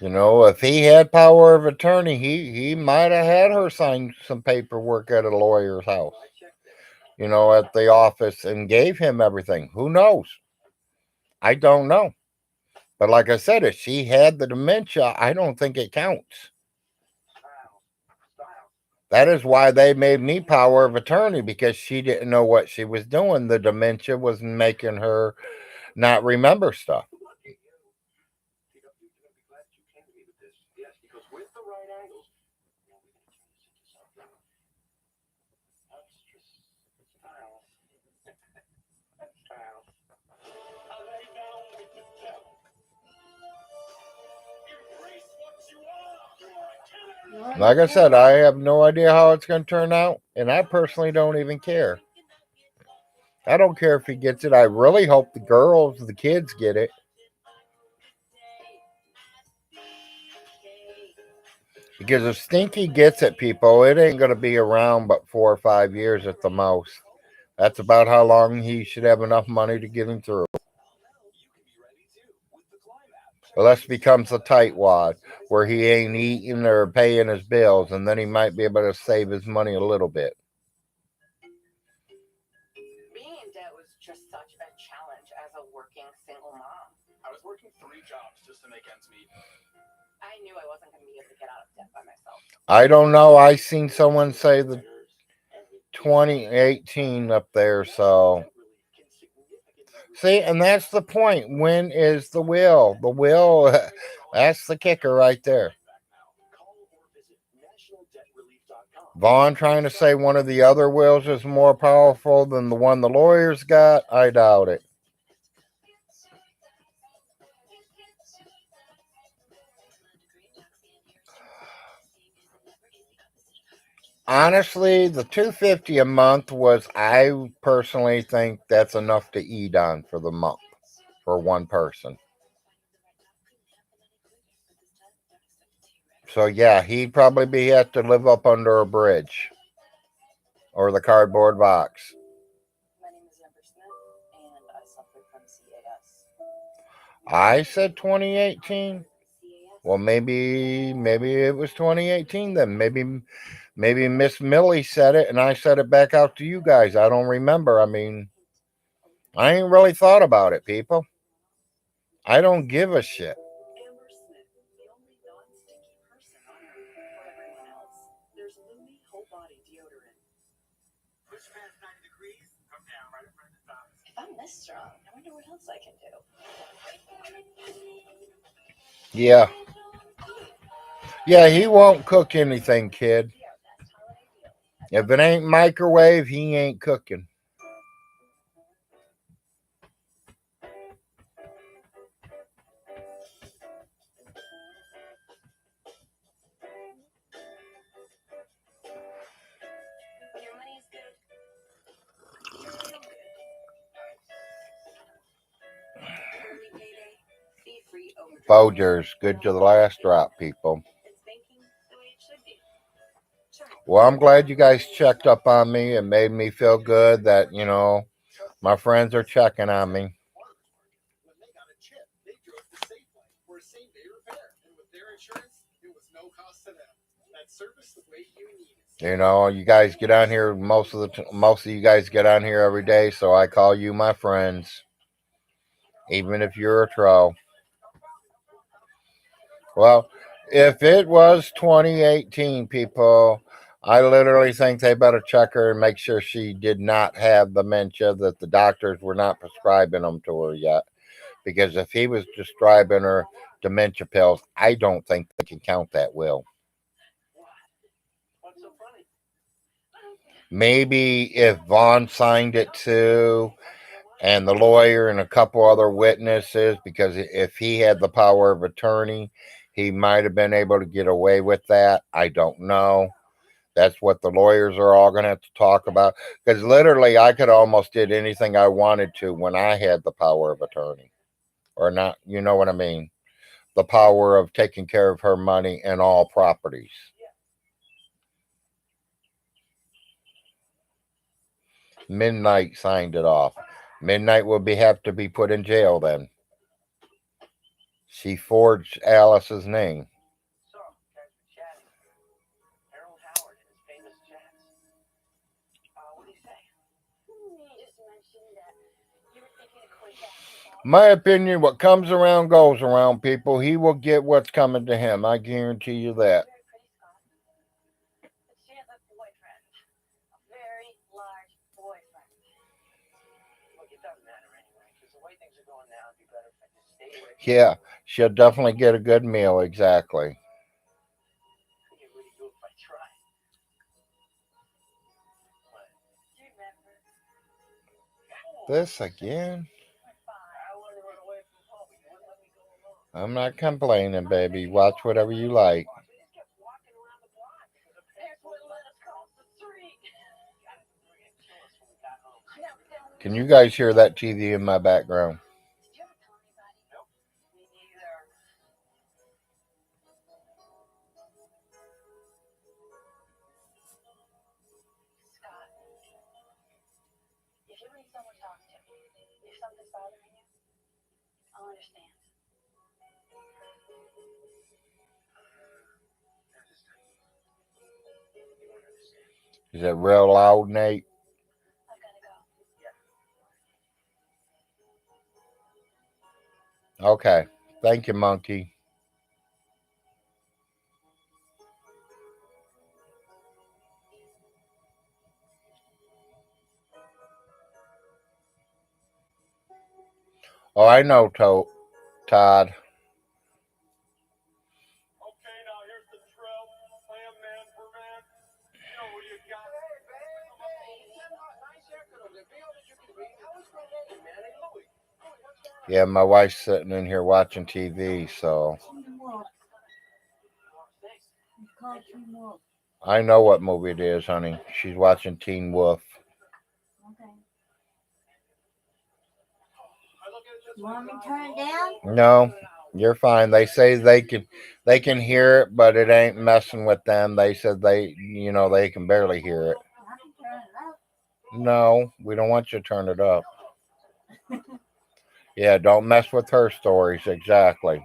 You know, if he had power of attorney, he might have had her sign some paperwork at a lawyer's house, you know, at the office and gave him everything. Who knows? I don't know. But like I said, if she had the dementia, I don't think it counts. That is why they made me power of attorney, because she didn't know what she was doing. The dementia was making her not remember stuff. Like I said, I have no idea how it's going to turn out, and I personally don't even care. I don't care if he gets it. I really hope the kids get it. Because if Stinky gets it, people, it ain't going to be around but 4 or 5 years at the most. That's about how long he should have enough money to get him through. Unless it becomes a tightwad where he ain't eating or paying his bills, and then he might be able to save his money a little bit. Being in debt was just such a challenge as a working single mom. I was working 3 jobs just to make ends meet. I knew I wasn't going to be able to get out of debt by myself. I don't know. I seen someone say the 2018 up there, so. See, and that's the point. When is the will? The will, that's the kicker right there. Vaughn trying to say one of the other wills is more powerful than the one the lawyers got? I doubt it. Honestly, the $250 a month was, I personally think that's enough to eat on for the month for one person. So yeah, he'd probably have to live up under a bridge or the cardboard box. My name is Amber Smith, and I suffer from CAS. I said 2018. Well, maybe it was 2018 then. Maybe Miss Millie said it and I said it back out to you guys. I don't remember. I mean, I ain't really thought about it, people. I don't give a shit. Amber Smith, the only non-stinky person on Earth. For everyone else, there's Lumi whole body deodorant. Push past 90 degrees, come down right in front of the top. If I'm this strong, I wonder what else I can do. Yeah. Yeah, he won't cook anything, kid. If it ain't microwave, he ain't cooking. When your money's good, you feel good. Early payday, fee free overdraft. Folgers, good to the last drop, people. It's banking the way it should be. Well, I'm glad you guys checked up on me. It made me feel good that, you know, my friends are checking on me. When they got a chip, they drove to Safeway for a same-day repair, and with their insurance, it was no cost to them. That service the way you need it. You know, you guys get on here. Most of you guys get on here every day, so I call you my friends, even if you're a troll. Well, if it was 2018, people, I literally think they better check her and make sure she did not have dementia, that the doctors were not prescribing them to her yet. Because if he was prescribing her dementia pills, I don't think they can count that will. What's so funny? Maybe if Vaughn signed it too, and the lawyer and a couple other witnesses, because if he had the power of attorney, he might have been able to get away with that. I don't know. That's what the lawyers are all going to have to talk about. Because literally, I could almost did anything I wanted to when I had the power of attorney. Or not, you know what I mean? The power of taking care of her money and all properties. Midnight signed it off. Midnight will have to be put in jail then. She forged Alice's name. So, guys were chatting. Harold Howard and his famous chats. What did he say? He just mentioned that you were thinking of going back to Boston. My opinion, what comes around goes around, people. He will get what's coming to him. I guarantee you that. Very pretty, Scott. But she has a boyfriend. A very large boyfriend. Look, it doesn't matter anyway, because the way things are going now, it'd be better if I just stay away from Yeah, she'll definitely get a good meal. Exactly. I get rid of you if I try. What? Do you remember? This again? I wanted to run away from home, but you wouldn't let me go alone. I'm not complaining, baby. Watch whatever you like. We just kept walking around the block. The parents wouldn't let us cross the street. God, they were gonna kill us when we got home. Can you guys hear that TV in my background? Did you ever tell anybody? Nope. Me neither. Scott, if you need someone to talk to, if something's bothering you, I'll understand. Is that real loud, Nate? I've got to go. Okay. Thank you, monkey. Oh, I know, Todd. Okay, now here's the drill. Play 'em man for man. You know who you got. Hey, baby. Nice haircut over there. Be all that you can be. How is Renee, man? Hey, Louie. Louie, what's going on? Yeah, my wife's sitting in here watching TV, so Teen Wolf. Thanks. It's called Teen Wolf. I know what movie it is, honey. She's watching Teen Wolf. Okay. I look at it this You way. want me to turn it down? No, you're fine. They say they can hear it, but it ain't messing with them. They said they can barely hear it. I can turn it up. No, we don't want you to turn it up. Yeah, don't mess with her stories. Exactly.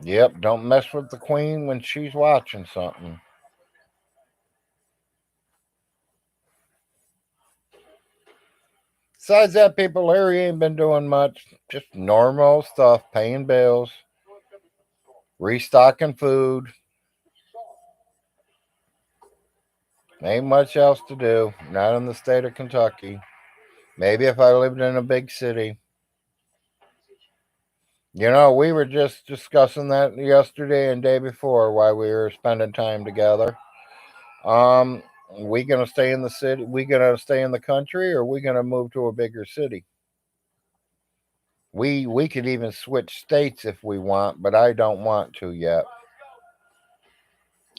Yep, don't mess with the queen when she's watching something. Besides that, people, Larry ain't been doing much. Just normal stuff, paying bills, restocking food. Ain't much else to do. Not in the state of Kentucky. Maybe if I lived in a big city. We were just discussing that yesterday and day before why we were spending time together. Um, we gonna stay in the city? We gonna stay in the country, or we gonna move to a bigger city? We could even switch states if we want, but I don't want to yet.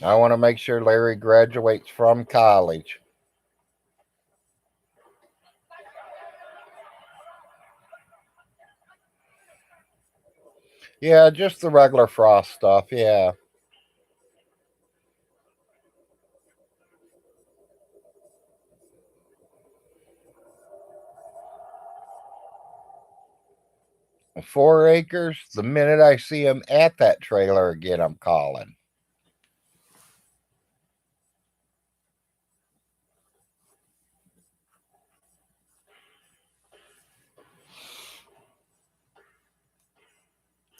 I want to make sure Larry graduates from college. Yeah, just the regular frost stuff. Yeah. 4 acres. The minute I see him at that trailer again, I'm calling.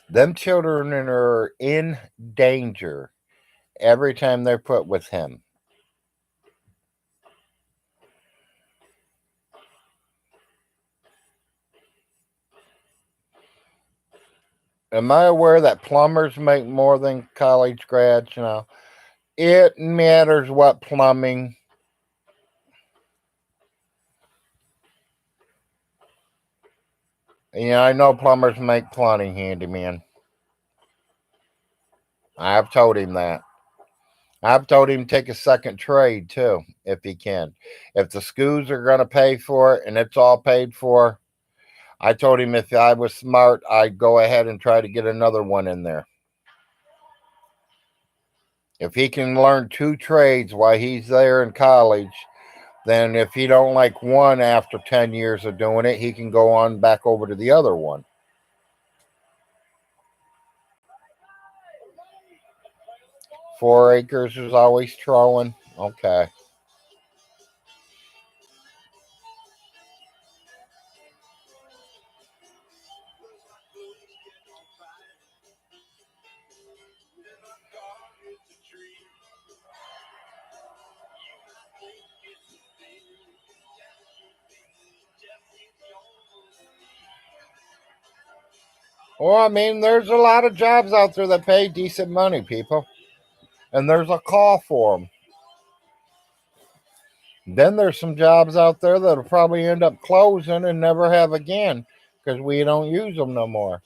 Them children are in danger every time they're put with him. Am I aware that plumbers make more than college grads? You know, it matters what plumbing. Yeah, I know plumbers make plenty, handyman. I've told him that. I've told him to take a second trade too, if he can. If the schools are going to pay for it and it's all paid for, I told him if I was smart, I'd go ahead and try to get another one in there. If he can learn 2 trades while he's there in college, then if he don't like one after 10 years of doing it, he can go on back over to the other one. 4 acres is always trolling. Okay. Well, I mean, there's a lot of jobs out there that pay decent money, people. And there's a call for them. Then there's some jobs out there that'll probably end up closing and never have again because we don't use them no more.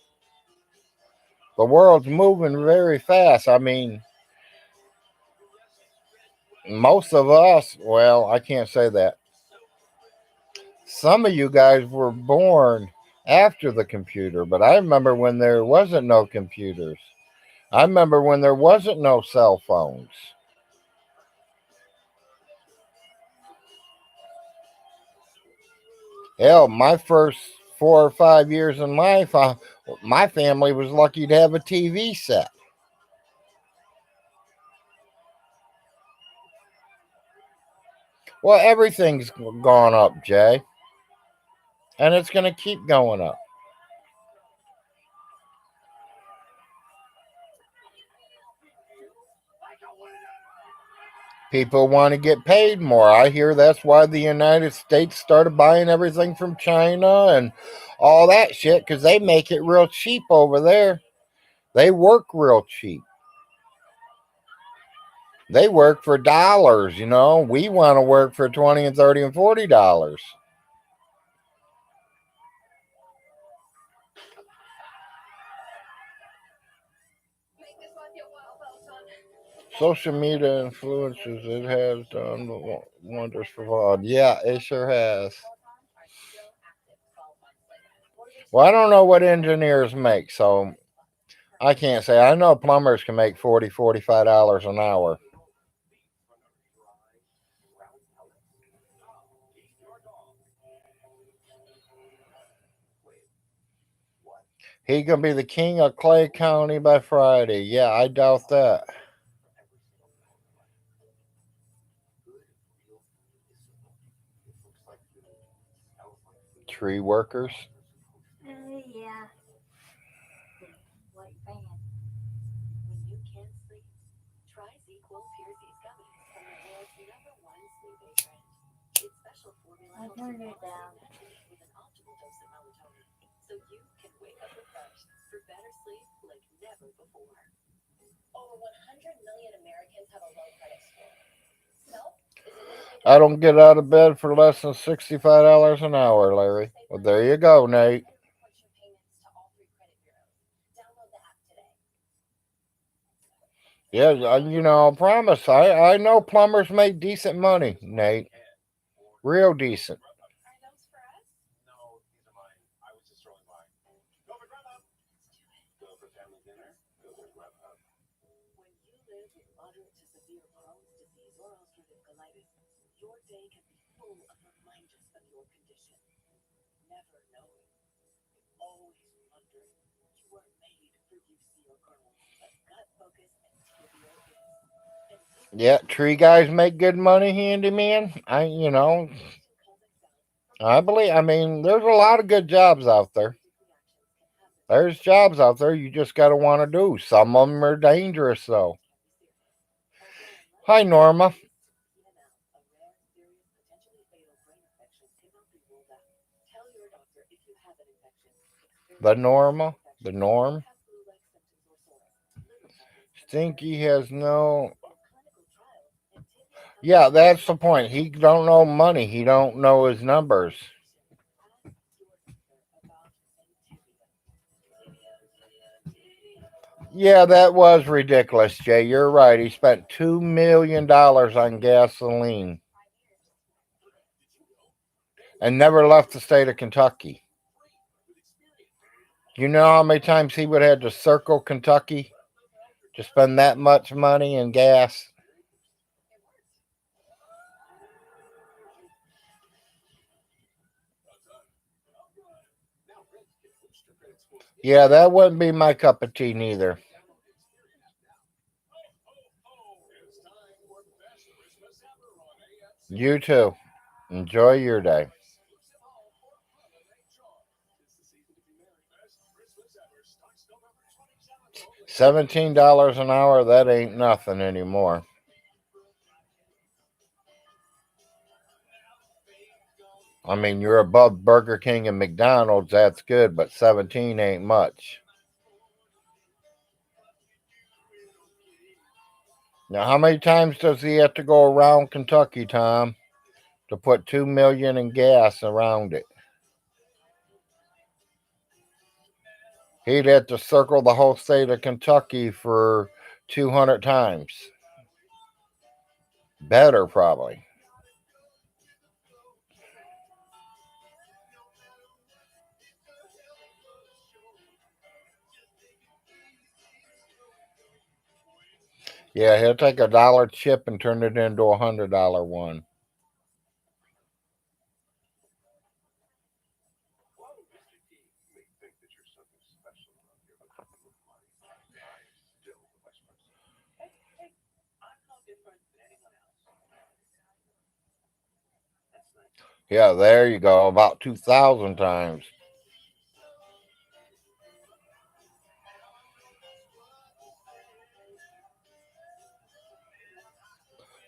The world's moving very fast. I mean, most of us, well, I can't say that. Some of you guys were born after the computer, but I remember when there wasn't no computers. I remember when there wasn't no cell phones. Hell, my first 4 or 5 years in life, my family was lucky to have a TV set. Well, everything's gone up, Jay, and it's going to keep going up. People want to get paid more. I hear that's why the United States started buying everything from China and all that shit because they make it real cheap over there. They work real cheap. They work for dollars, you know. We want to work for 20 and 30 and $40. Social media influences, it has done wonders for fraud. Yeah, it sure has. Well, I don't know what engineers make, so I can't say. I know plumbers can make $40, $45 an hour. He gonna be the king of Clay County by Friday. Yeah, I doubt that. Tree workers. Yeah. White fan. When you can't sleep, try ZQL Piercy's gummies from the world's #1 sleep aid brand. Its special formula I helps you turned it fall asleep down. naturally with an optimal dose of melatonin, so you can wake up refreshed for better sleep like never before. Over 100 million Americans have a low credit score. Self is a way to I don't get out of bed for less than $65 an hour, Larry. Well, there you go, Nate. report your payments to all 3 credit bureaus. Download the app today. Yeah, you know, I promise. I know plumbers make decent money, Nate. Real decent. Are those for us? No, these are mine. I was just throwing mine. Go for Grubhub. Go for family dinner. Go for Grubhub. When you live with moderate to severe Crohn's disease or ulcerative colitis, your day can be full of reminders of your condition. Never knowing, always wondering. You are made for UC or Crohn's, but gut focus and TBO is. And Yeah, tree guys make good money, handyman. I believe. I mean, there's a lot of good jobs out there. There's jobs out there you just got to want to do. Some of them are dangerous, though. Hi, Norma. The Norma. The Norm. Stinky has no. Yeah, that's the point. He don't know money. He don't know his numbers. Yeah, that was ridiculous, Jay. You're right. He spent $2 million on gasoline and never left the state of Kentucky. You know how many times he would have to circle Kentucky to spend that much money in gas? Yeah, that wouldn't be my cup of tea neither. You too. Enjoy your day. $17 an hour, that ain't nothing anymore. I mean, you're above Burger King and McDonald's, that's good, but 17 ain't much. Now, how many times does he have to go around Kentucky, Tom, to put 2 million in gas around it? He'd have to circle the whole state of Kentucky for 200 times. Better, probably. Yeah, he'll take a dollar chip and turn it into $100 one. Yeah, there you go. About 2,000 times.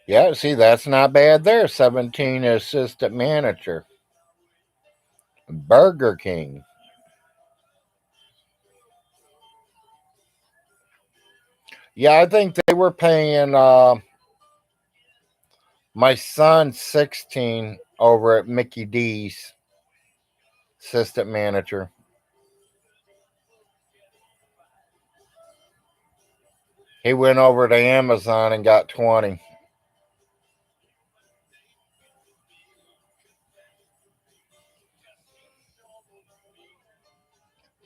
Yeah, see, that's not bad there. 17 assistant manager. Burger King. Yeah, I think they were paying my son 16 over at Mickey D's, assistant manager. He went over to Amazon and got 20.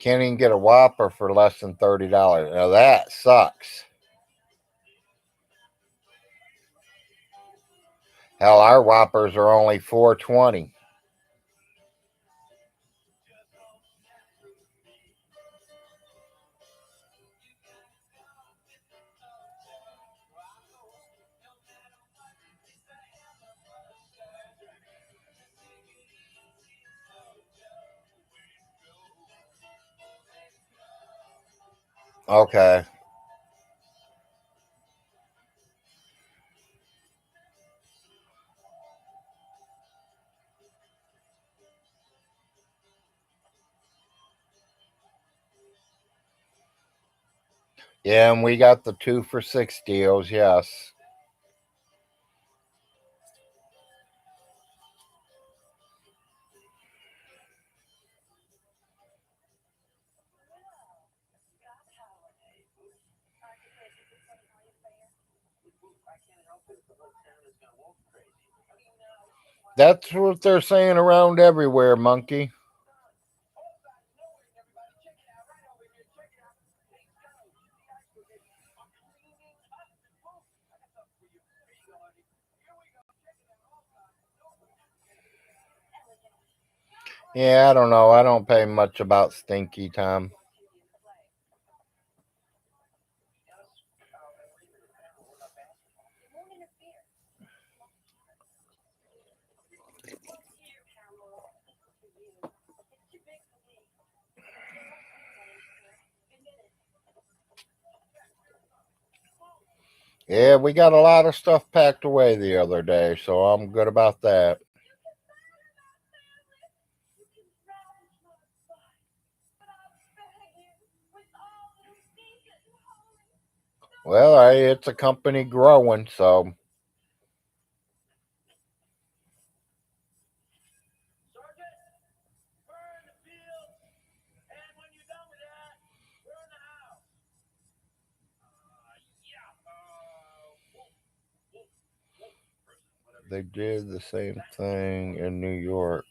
Can't even get a Whopper for less than $30. Now that sucks. Hell, our Whoppers are only $4.20. Okay. Yeah, and we got the 2 for $6 deals, yes. That's what they're saying around everywhere, monkey. Yeah, I don't know. I don't pay much about Stinky, Tom. Yeah, we got a lot of stuff packed away the other day, so I'm good about that. Well, it's a company growing, so Sergeant, burn the field, and when you're done with that, burn the house. Yeah. they did the same thing in New York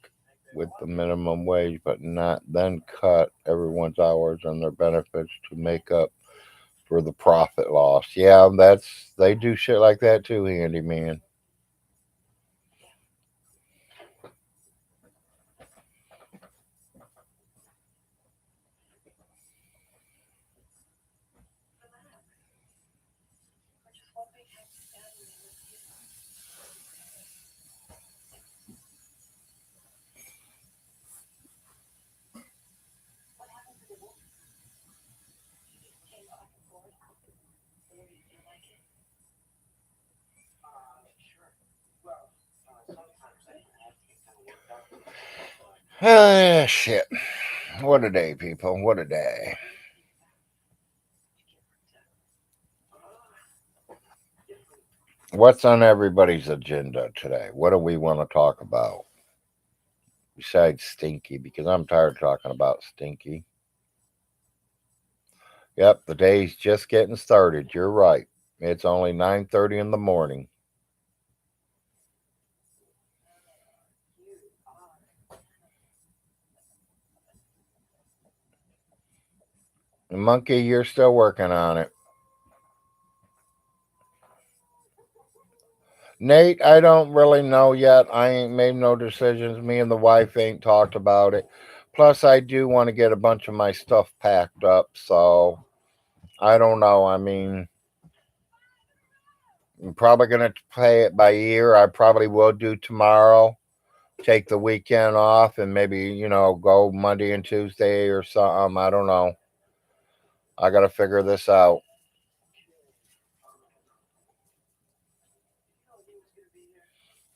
with the minimum wage, but not then cut everyone's hours and their benefits to make up for the profit loss. Yeah, they do shit like that too, handyman. We're just one big happy family with you. What happened to the wolf? You just came back and forth. Where do you feel like it? Sure. Well, sometimes I have to get kind of worked up. Ah, shit. What a day, people. What a day. What's on everybody's agenda today? What do we want to talk about? Besides Stinky, because I'm tired of talking about Stinky. Yep, the day's just getting started. You're right. It's only 9:30 in the morning. Monkey, you're still working on it. Nate, I don't really know yet. I ain't made no decisions. Me and the wife ain't talked about it. Plus, I do want to get a bunch of my stuff packed up, so I don't know. I mean, I'm probably going to play it by ear. I probably will do tomorrow. Take the weekend off and maybe, go Monday and Tuesday or something. I don't know. I got to figure this out.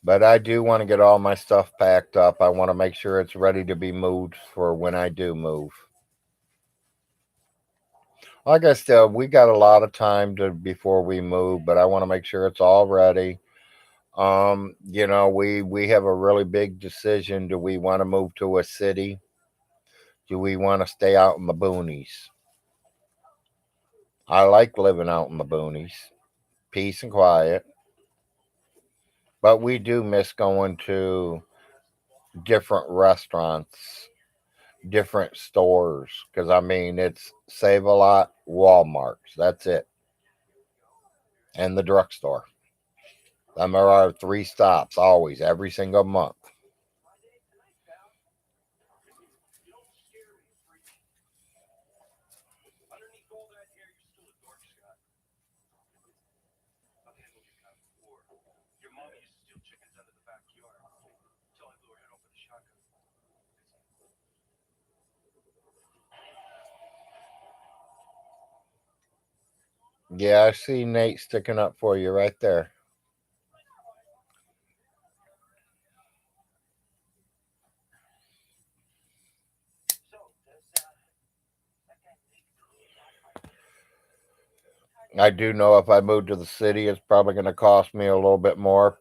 But I do want to get all my stuff packed up. I want to make sure it's ready to be moved for when I do move. Like I said, we got a lot of time before we move, but I want to make sure it's all ready. We have a really big decision. Do we want to move to a city? Do we want to stay out in the boonies? I like living out in the boonies, peace and quiet. But we do miss going to different restaurants, different stores. Because, I mean, it's Save a Lot, Walmart's. That's it. And the drugstore. Them are our three stops always, every single month. Underneath all that hair, you're still a dork, Scott. I've handled your kind before. Your mom used to steal chickens out of the backyard until I blew her head off with a shotgun. Yeah, I see Nate sticking up for you right there. I do know if I move to the city, it's probably going to cost me a little bit more.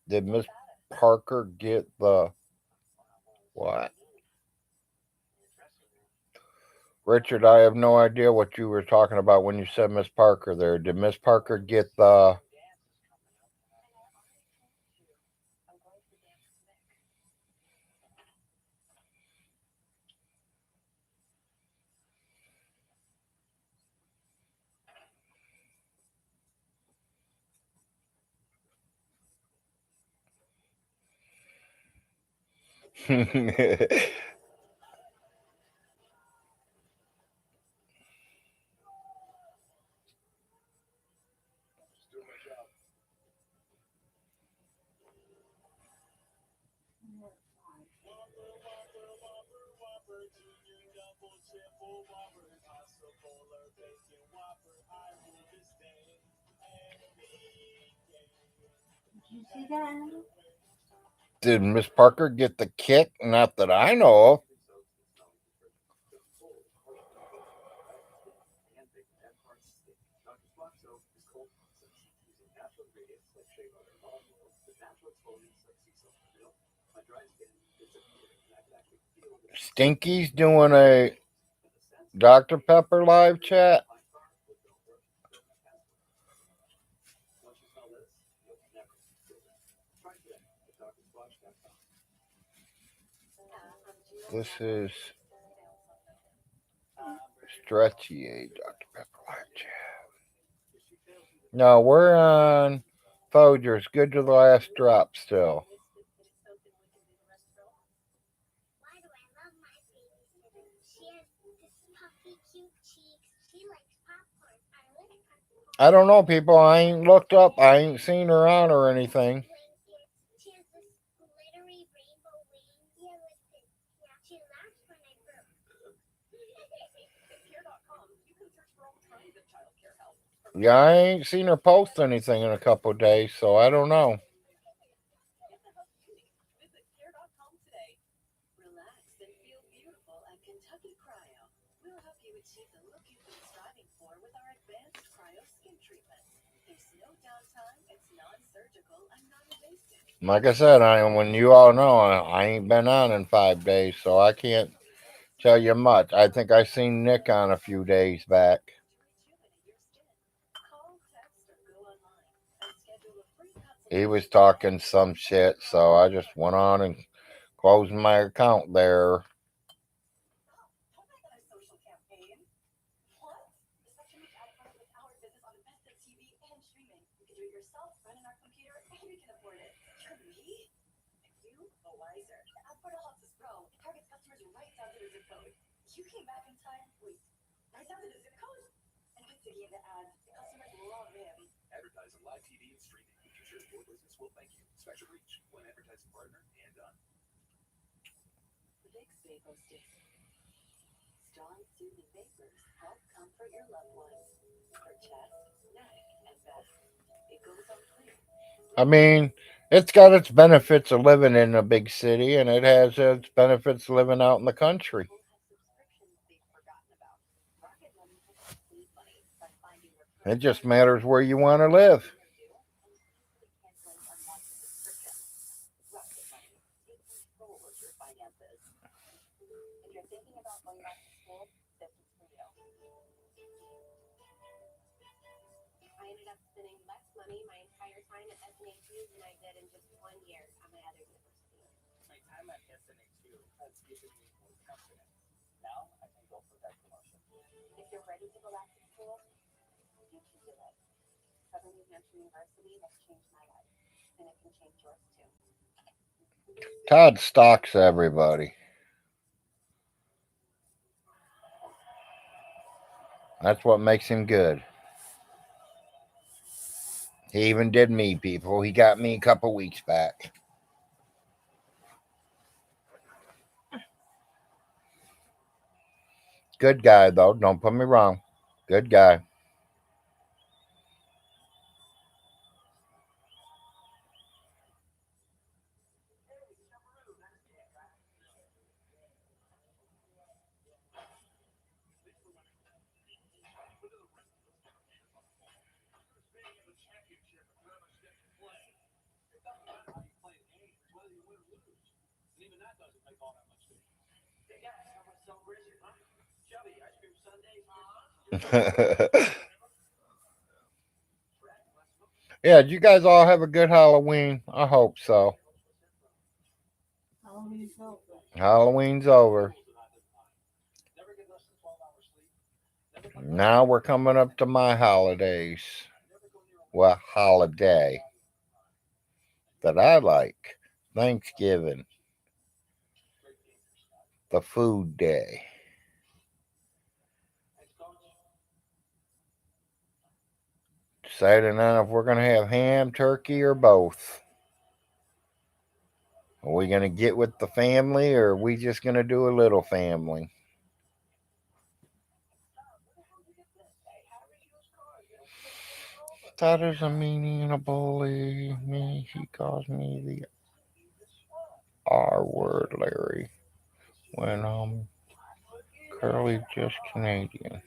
Did Miss Parker get the what? Richard, I have no idea what you were talking about when you said Miss Parker there. Did Miss Parker get the I'm going to the dance with Nick. Just doing my job. Whopper, Whopper, Whopper, Whopper, Junior, Double, Triple, Whopper, Impossible, or Bacon Whopper. I will this day every day. Did you see that? Did Miss Parker get the kick? Not that I know of. ingredients like shea butter, olive oil, with natural exfoliants like sea salt and milk, my dry skin disappeared, and I could actually feel the difference. Stinky's doing a And the scent Dr. Pepper live chat. my car would go during my past. Once you smell this, you'll never feel that. Try today at drsquatch.com. This is Very Stretchy A Dr. Pepper live chat. if she fails you this No, we're on Folgers. Good to the last drop still. Why do I love my babysitter? She has this puffy, cute cheeks. She likes popcorn. I like popcorn. I don't know, people. I ain't looked up. I ain't seen her on or anything. Blankets. She has this glittery rainbow wings. Yeah, like this. Yeah, she laughs when I burp. At care.com, you can search for all kinds of child care help. Yeah, I ain't seen her post anything in a couple of days, so I don't know. Get the help you need. Visit care.com today. Relax and feel beautiful at Kentucky Cryo. We'll help you achieve the look you've been striving for with our advanced cryo skin treatments. There's no downtime, it's non-surgical and non-invasive. Like I said, when you all know, I ain't been on in 5 days, so I can't tell you much. I think I seen Nick on a few days back. To rejuvenate your skin. Call, text, or go online and schedule a free consultation. He was talking some shit, so I just went on and closed my account there. Don't make that a social campaign. What? The Spectrum Reach ad front with our business on the best of TV and streaming. You can do it yourself, run in our computer, and we can afford it. You're me? And you, the wiser. The ad for Deluxe is Pro. It targets customers right down to their zip code. You came back in time. Wait, right down to the zip code? And Vince gave the ads. The customers love him. Advertise on live TV and streaming. Features your business will thank you. Spectrum Reach, one advertising partner, and done. The Big Staples Stick. Strong, soothing vapors help comfort your loved ones for chest, neck, and back. It goes on clear. I mean, it's got its benefits of living in a big city, and it has its benefits living out in the country. People have subscriptions they've forgotten about. Rocket Money helps you save money by finding It recurring just items matters where you want to live. you and easily canceling unwanted subscriptions. Rocket Money. Take control of your finances. If you're thinking about going back to school, this is for you. I ended up spending less money my entire time at SNA2 than I did in just 1 year at my other university. My time at SNA2 has given me more confidence. Now I can go for that promotion. If you're ready to go back to school, you can do it. Southern New Hampshire University has changed my life, and it can change yours too. Todd stalks everybody. That's what makes him good. He even did me, people. He got me a couple weeks back. Good guy, though. Don't put me wrong. Good guy. It doesn't matter how you play the game, it's whether you win or lose. And even that doesn't make all that much difference. Hey guys, how much celebration, huh? Chubby, ice cream sundae. Yeah, did you guys all have a good Halloween? I hope so. Halloween's over. Halloween's over. Never get less than 12 hours sleep. Now we're coming up to my holidays. Well, holiday that I like. Thanksgiving. The food day. Deciding on if we're going to have ham, turkey, or both. Are we going to get with the family, or are we just going to do a little family? That is a meanie and a bully. Me, he calls me the R word, Larry. When Curly's just Canadian.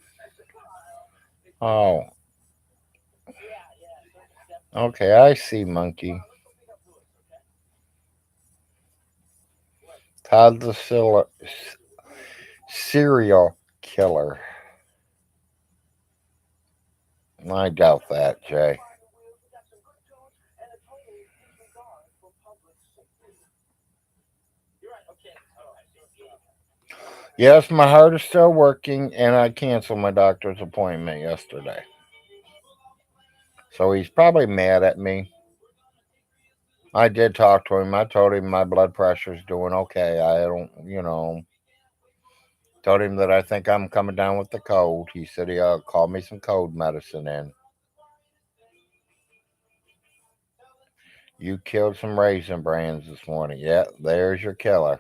Oh, Okay, I see, monkey. Todd the serial killer. I doubt that, Jay. Yes, my heart is still working, and I canceled my doctor's appointment yesterday. So he's probably mad at me. I did talk to him. I told him my blood pressure's doing okay. I don't, told him that I think I'm coming down with the cold. He said he'll call me some cold medicine in. You killed some raisin brands this morning. Yeah, there's your killer.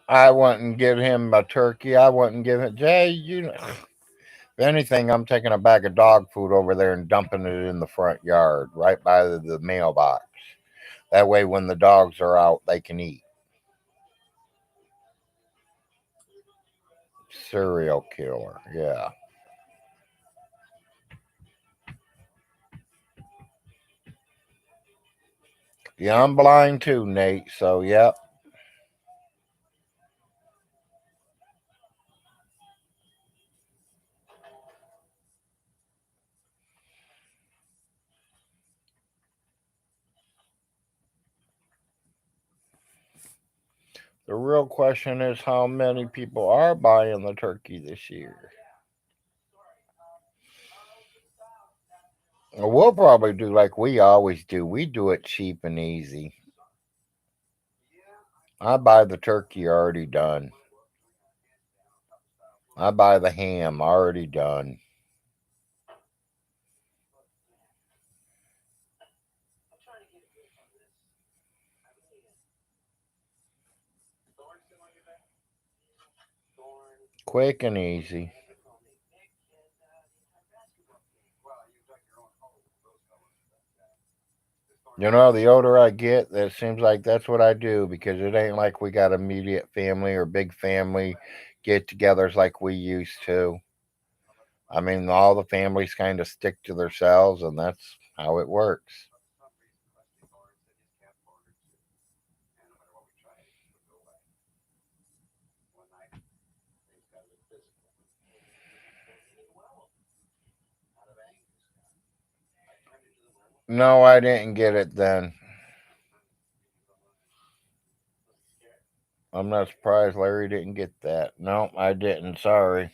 I wouldn't give him a turkey. I wouldn't give it. Jay, if anything, I'm taking a bag of dog food over there and dumping it in the front yard, right by the mailbox. That way, when the dogs are out, they can eat. Serial killer. Yeah. Yeah, I'm blind too, Nate. So, yep. The real question is how many people are buying the turkey this year. We'll probably do like we always do. We do it cheap and easy. I buy the turkey already done. I buy the ham already done. Quick and easy. The older I get, it seems like that's what I do because it ain't like we got immediate family or big family get togethers like we used to. I mean, all the families kind of stick to themselves, and that's how it works. No, I didn't get it then. I'm not surprised Larry didn't get that. No, I didn't. Sorry.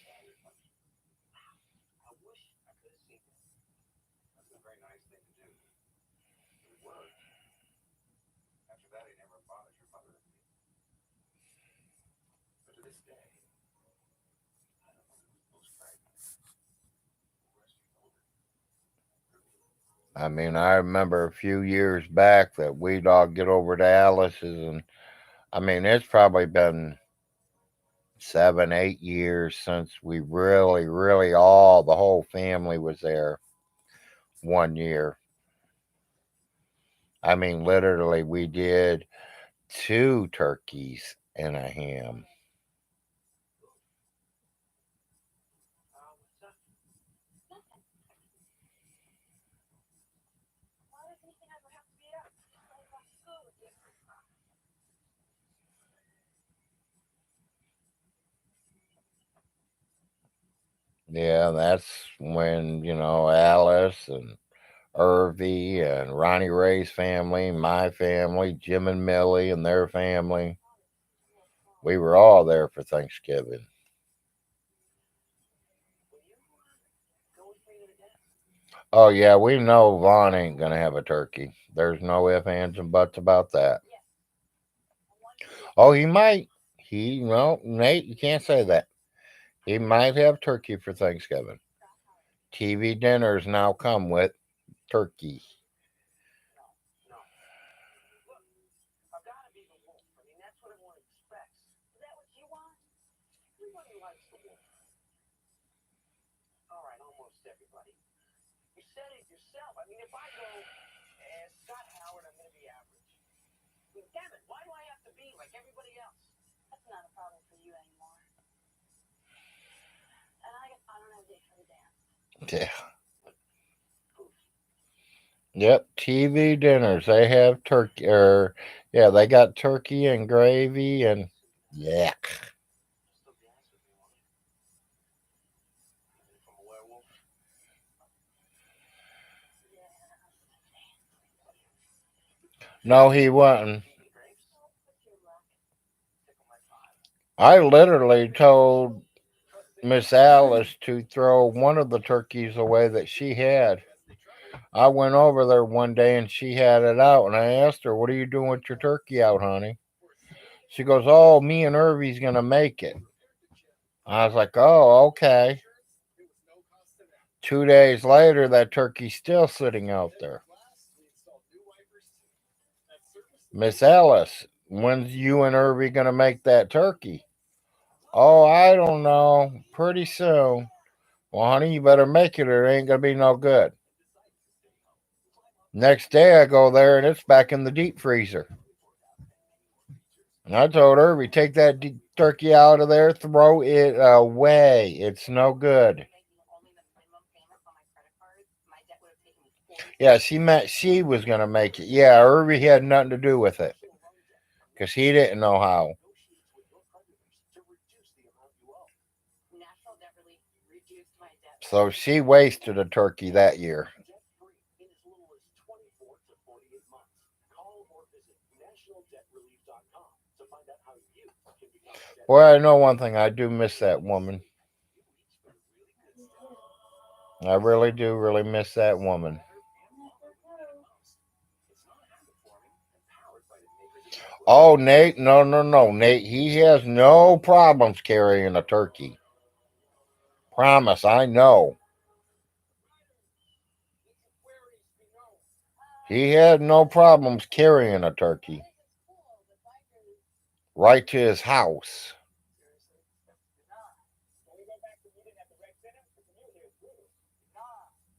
I mean, I remember a few years back that we'd all get over to Alice's, and I mean, it's probably been 7, 8 years since we really, really the whole family was there one year. I mean, literally, we did two turkeys and a ham. Yeah, that's when, Alice and Irvy and Ronnie Ray's family, my family, Jim and Millie and their family. We were all there for Thanksgiving. Oh, yeah, we know Vaughn ain't going to have a turkey. There's no ifs, ands, and buts about that. Oh, he might. No, Nate, you can't say that. He might have turkey for Thanksgiving. TV dinners now come with turkey. Yeah. Yep. TV dinners. They have turkey, or yeah, they got turkey and gravy and yuck. Still gas with me, won't you? From a werewolf? No, he wasn't. Grapes? Tickle my five. I literally told Trust me. Miss Alice to throw one of the turkeys away that she had. Yes, they try it. I went over there one day and she had it out, and I asked her, "What are you doing with your turkey out, honey?" She goes, "Oh, me and Irvy's gonna make it." I was like, "Oh, okay." It was no cost to them. 2 days later, that turkey's still sitting out there. Glass, we installed new wipers too. That surface Miss Alice, when's you and Irvy gonna make that turkey? Oh, I don't know. Pretty soon. Well, honey, you better make it or it ain't gonna be no good. Next day, I go there and it's back in the deep freezer. And I told Irby, take that turkey out of there, throw it away. It's no good. Yeah, she meant she was going to make it. Yeah, Irby had nothing to do with it because he didn't know how. negotiates with your creditors to reduce the amount you owe. National debt relief reduced my debt. So she wasted a turkey that year. Debt free in as little as 24 to 48 months. Call or visit nationaldebtrelief.com to find out how you can become debt Boy, I know one thing. I do miss that woman. You reach for the really good stuff. I really do really miss that woman. And longer when you need it most. It's not habit forming and powered by the makers of Oh, Nate, no, no, no. Nate, he has no problems carrying a turkey. Promise, I know. queries be known. He had no problems carrying a turkey right to his house. Seriously? Can we go back to meeting at the rec center? Because the view here is brutal.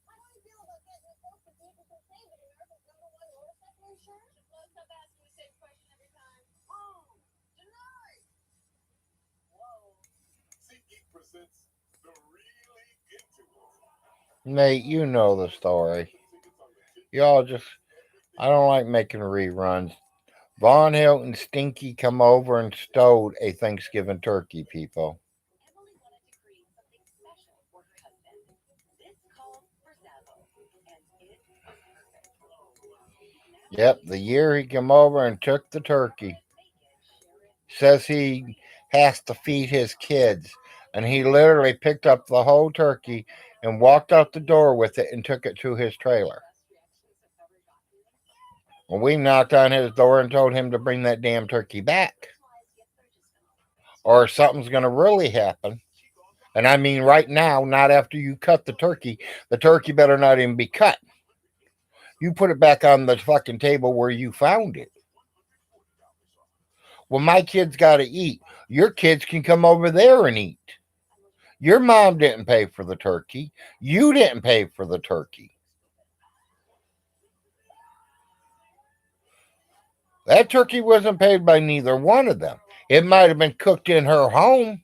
How do you feel about getting a quote for vehicles and saving America's #1 motorcycle insurance? Let's stop asking the same question every time. Oh, denied. Whoa. SeatGeek presents The Really Into It. Nate, you know the story. Tickets on the ticket. Y'all just, Everything I don't like making reruns. Von Hilt and Stinky come over and stowed a Thanksgiving turkey, people. Emily wanted to create something special for her husband. This called for Zavo, and it was perfect. Oh, wow. Now Yep, the year he come over and took the turkey. make it, share it. Says he has to feed his kids. And he literally picked up the whole turkey and walked out the door with it and took it to his trailer. Best reactions I've ever gotten. Well, we knocked on his door and told him to bring that damn turkey back, Personalized gift purchase notes. or something's going to really happen. And I mean, right now, not after you cut the turkey. The turkey better not even be cut. You put it back on the fucking table where you found it. Well, my kids got to eat. Your kids can come over there and eat. Your mom didn't pay for the turkey. You didn't pay for the turkey. That turkey wasn't paid by neither one of them. It might have been cooked in her home,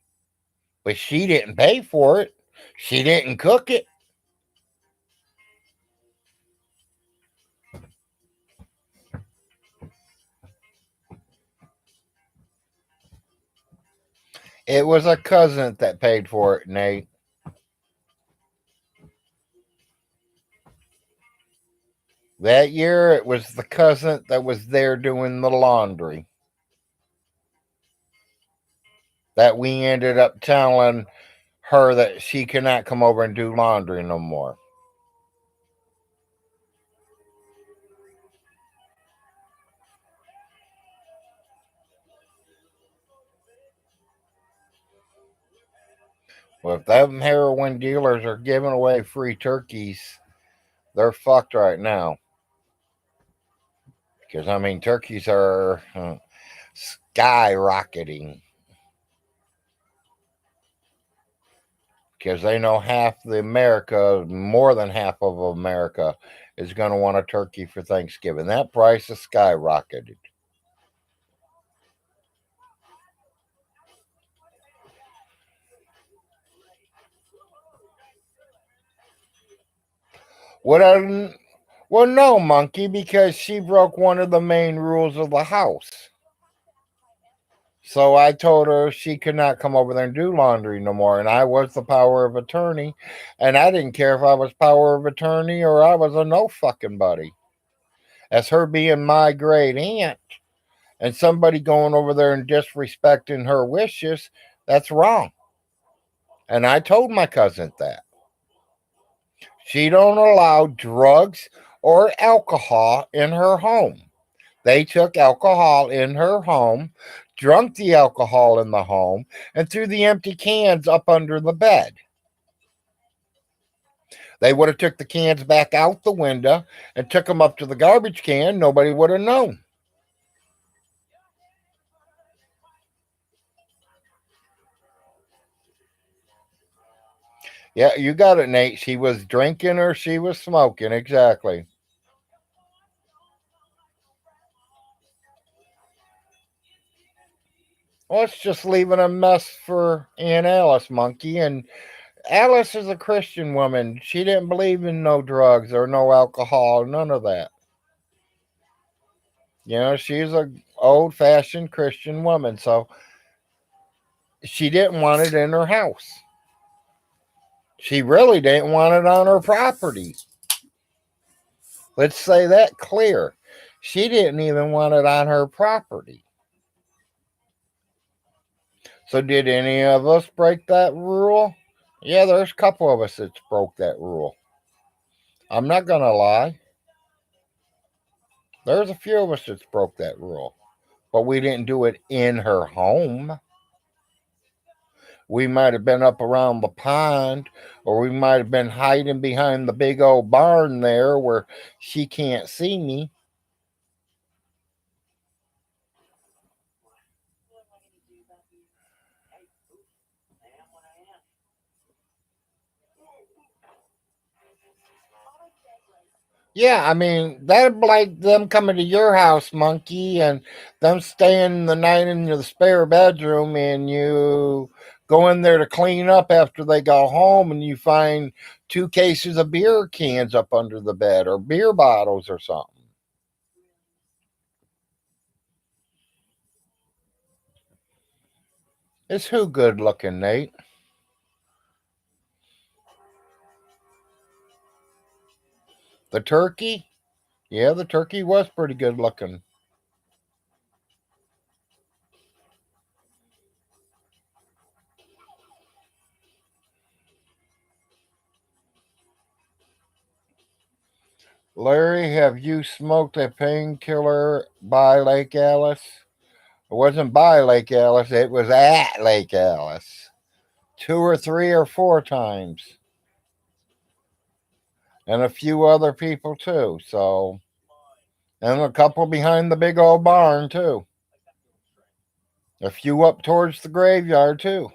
but she didn't pay for it. She didn't cook it. It was a cousin that paid for it, Nate. That year, it was the cousin that was there doing the laundry that we ended up telling her that she cannot come over and do laundry no more. Well, if them heroin dealers are giving away free turkeys, they're fucked right now. Because, I mean, turkeys are skyrocketing. Because they know half the America, more than half of America, is going to want a turkey for Thanksgiving. That price has skyrocketed. What I, well, no, monkey, because she broke one of the main rules of the house. So I told her she could not come over there and do laundry no more. And I was the power of attorney. And I didn't care if I was power of attorney or I was a no fucking buddy. As her being my great aunt and somebody going over there and disrespecting her wishes, that's wrong. And I told my cousin that. She don't allow drugs or alcohol in her home. They took alcohol in her home, drunk the alcohol in the home, and threw the empty cans up under the bed. They would have took the cans back out the window and took them up to the garbage can. Nobody would have known. Yeah, you got it, Nate. She was drinking or she was smoking. Exactly. Well, it's just leaving a mess for Aunt Alice, monkey. And Alice is a Christian woman. She didn't believe in no drugs or no alcohol, none of that. You know, she's a old fashioned Christian woman, so she didn't want it in her house. She really didn't want it on her property. Let's say that clear. She didn't even want it on her property. So did any of us break that rule? Yeah, there's a couple of us that broke that rule. I'm not gonna lie. There's a few of us that broke that rule. But we didn't do it in her home. We might have been up around the pond, or we might have been hiding behind the big old barn there where she can't see me. What am I going to do about you? I am what I am. Yeah, I mean, that'd be like them coming to your house, monkey, and them staying the night in the spare bedroom, and you go in there to clean up after they go home, and you find two cases of beer cans up under the bed, or beer bottles, or something. It's who good looking, Nate? The turkey? Yeah, the turkey was pretty good looking. Larry, have you smoked a painkiller by Lake Alice? It wasn't by Lake Alice, it was at Lake Alice. Two or three or four times. And a few other people too. So, and a couple behind the big old barn too. A few up towards the graveyard too.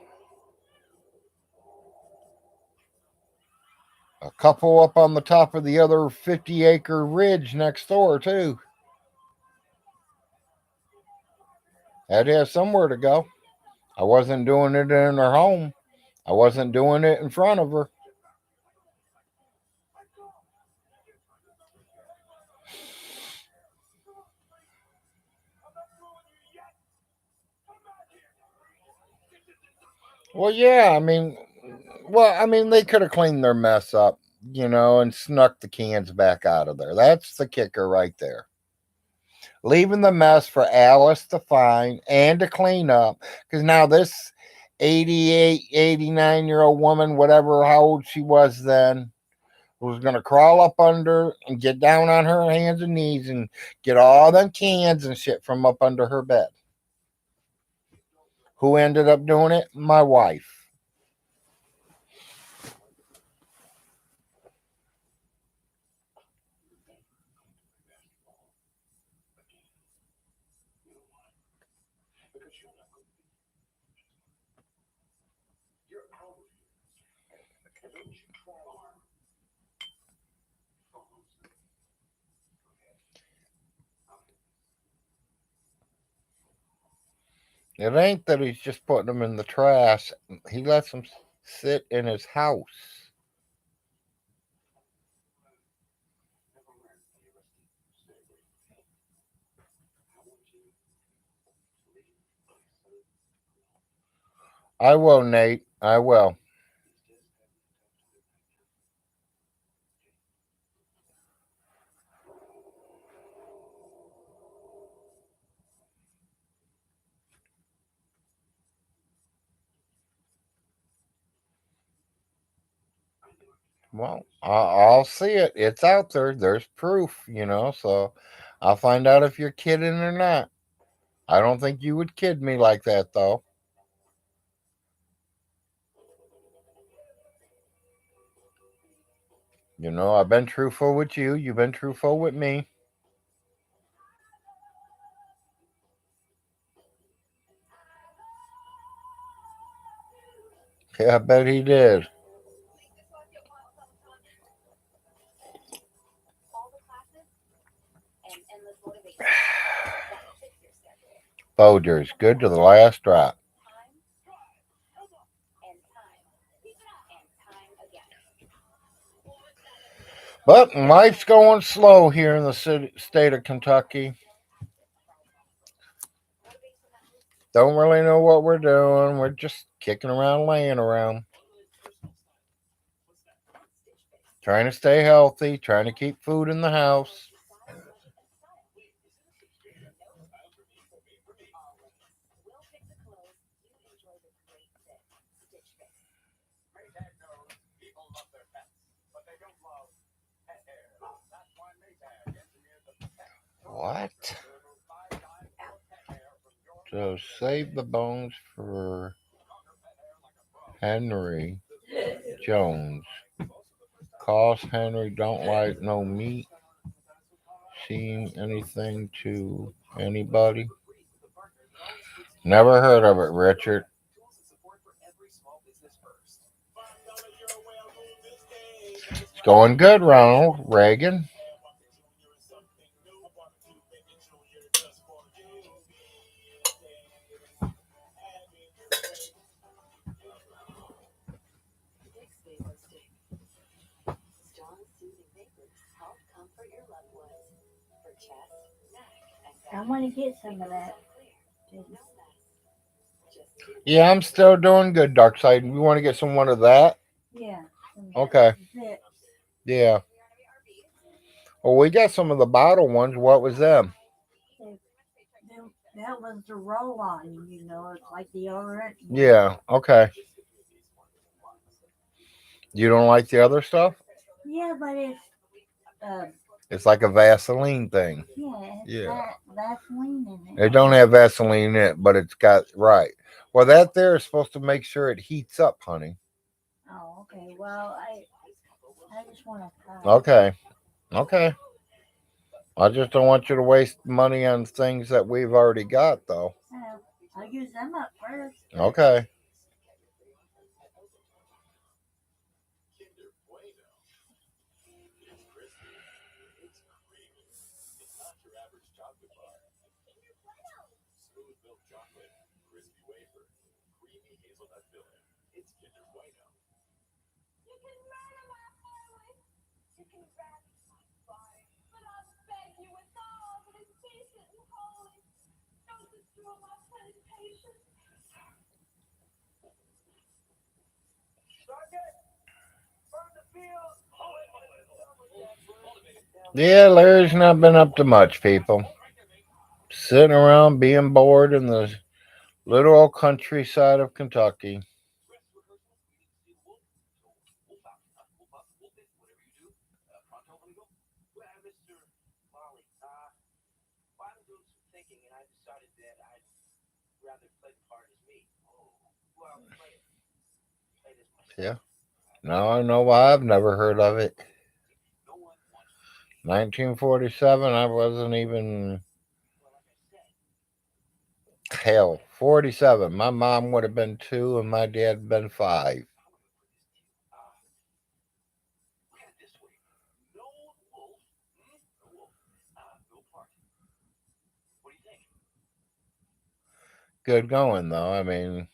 A couple up on the top of the other 50-acre ridge next door too. Had to have somewhere to go. I wasn't doing it in her home. I wasn't doing it in front of her. Well, yeah, I mean, they could have cleaned their mess up, and snuck the cans back out of there. That's the kicker right there. Leaving the mess for Alice to find and to clean up. Because now this 88, 89-year-old woman, whatever, how old she was then, was going to crawl up under and get down on her hands and knees and get all them cans and shit from up under her bed. Who ended up doing it? My wife. It ain't that he's just putting them in the trash. He lets them sit in his house. I will, Nate. I will. Well, I'll see it. It's out there. There's proof. So I'll find out if you're kidding or not. I don't think you would kid me like that, though. I've been truthful with you. You've been truthful with me. Yeah, I bet he did. All the classes and endless motivation. That'll fix your schedule. Folgers, good to the last drop. Time and time and time again. But life's going slow here in the state of Kentucky. Don't really know what we're doing. We're just kicking around, laying around. Trying to stay healthy, trying to keep food in the house. We'll pick the clothes you enjoy the great fit. Stitch Fix. Maytag knows people love their pets, but they don't love pet hair. That's why Maytag engineered the pet What? to remove 5 times more pet hair from your So save the bones for stronger pet hair like a pro. Henry Jones. Cause Henry don't like no meat. Seen anything to anybody? Never heard of it, Richard. Tools and support for every small business first. $5 your way, I'll move this day. It's going good, Ronald Reagan. Walker Jr. is something new. Walker Q Baby Jr. just for you. Having your way. Fix Vapor Stick. Strong soothing vapors help comfort your loved ones. For chest, neck, and back. I want to get some of that. No mess. Just Yeah, I'm still doing good, Darkside. You want to get some one of that? Yeah. Some Okay. zips. Yeah. Well, we got some of the bottle ones. What was them? That was the roll on, it's like deodorant. Yeah. Okay. You don't like the other stuff? Yeah, but uh, It's like a Vaseline thing. yeah, it's Yeah. Vaseline in It it. don't have Vaseline in it, but it's got right. Well, that there is supposed to make sure it heats up, honey. Oh, okay. Well, I just want to try. Okay. Okay. I just don't want you to waste money on things that we've already got, though. I'll use them up first. Okay. Kinder Bueno. It's crispy. It's creamy. It's not your average chocolate bar. Smooth milk chocolate, crispy wafer, creamy hazelnut filling. It's Kinder Bueno. You can murder my family. You can ravage my body. But I beg you with all that is decent and holy, don't destroy my petty patience. Sergeant, burn the field. Yeah, Larry's not been up to much, people. Sitting around being bored in the little old countryside of Kentucky. Dress rehearsals, we need to see the wolf. So, wolf out, wolf up, wolf in, whatever you do. Pronto, amigo? Well, Mr. Molly, well, I'm doing some thinking, and I decided that I'd rather play the part as me. Oh, well, play it as myself. Yeah. Now I know why I've never heard of it. No one wants to see 1947, I wasn't even. Well, like I said, Hell, 47. My mom would have been 2 and my dad been 5. how would we put this to you? Look at it this way. No wolf. No wolf. No part. What do you think? Good going, though. I mean,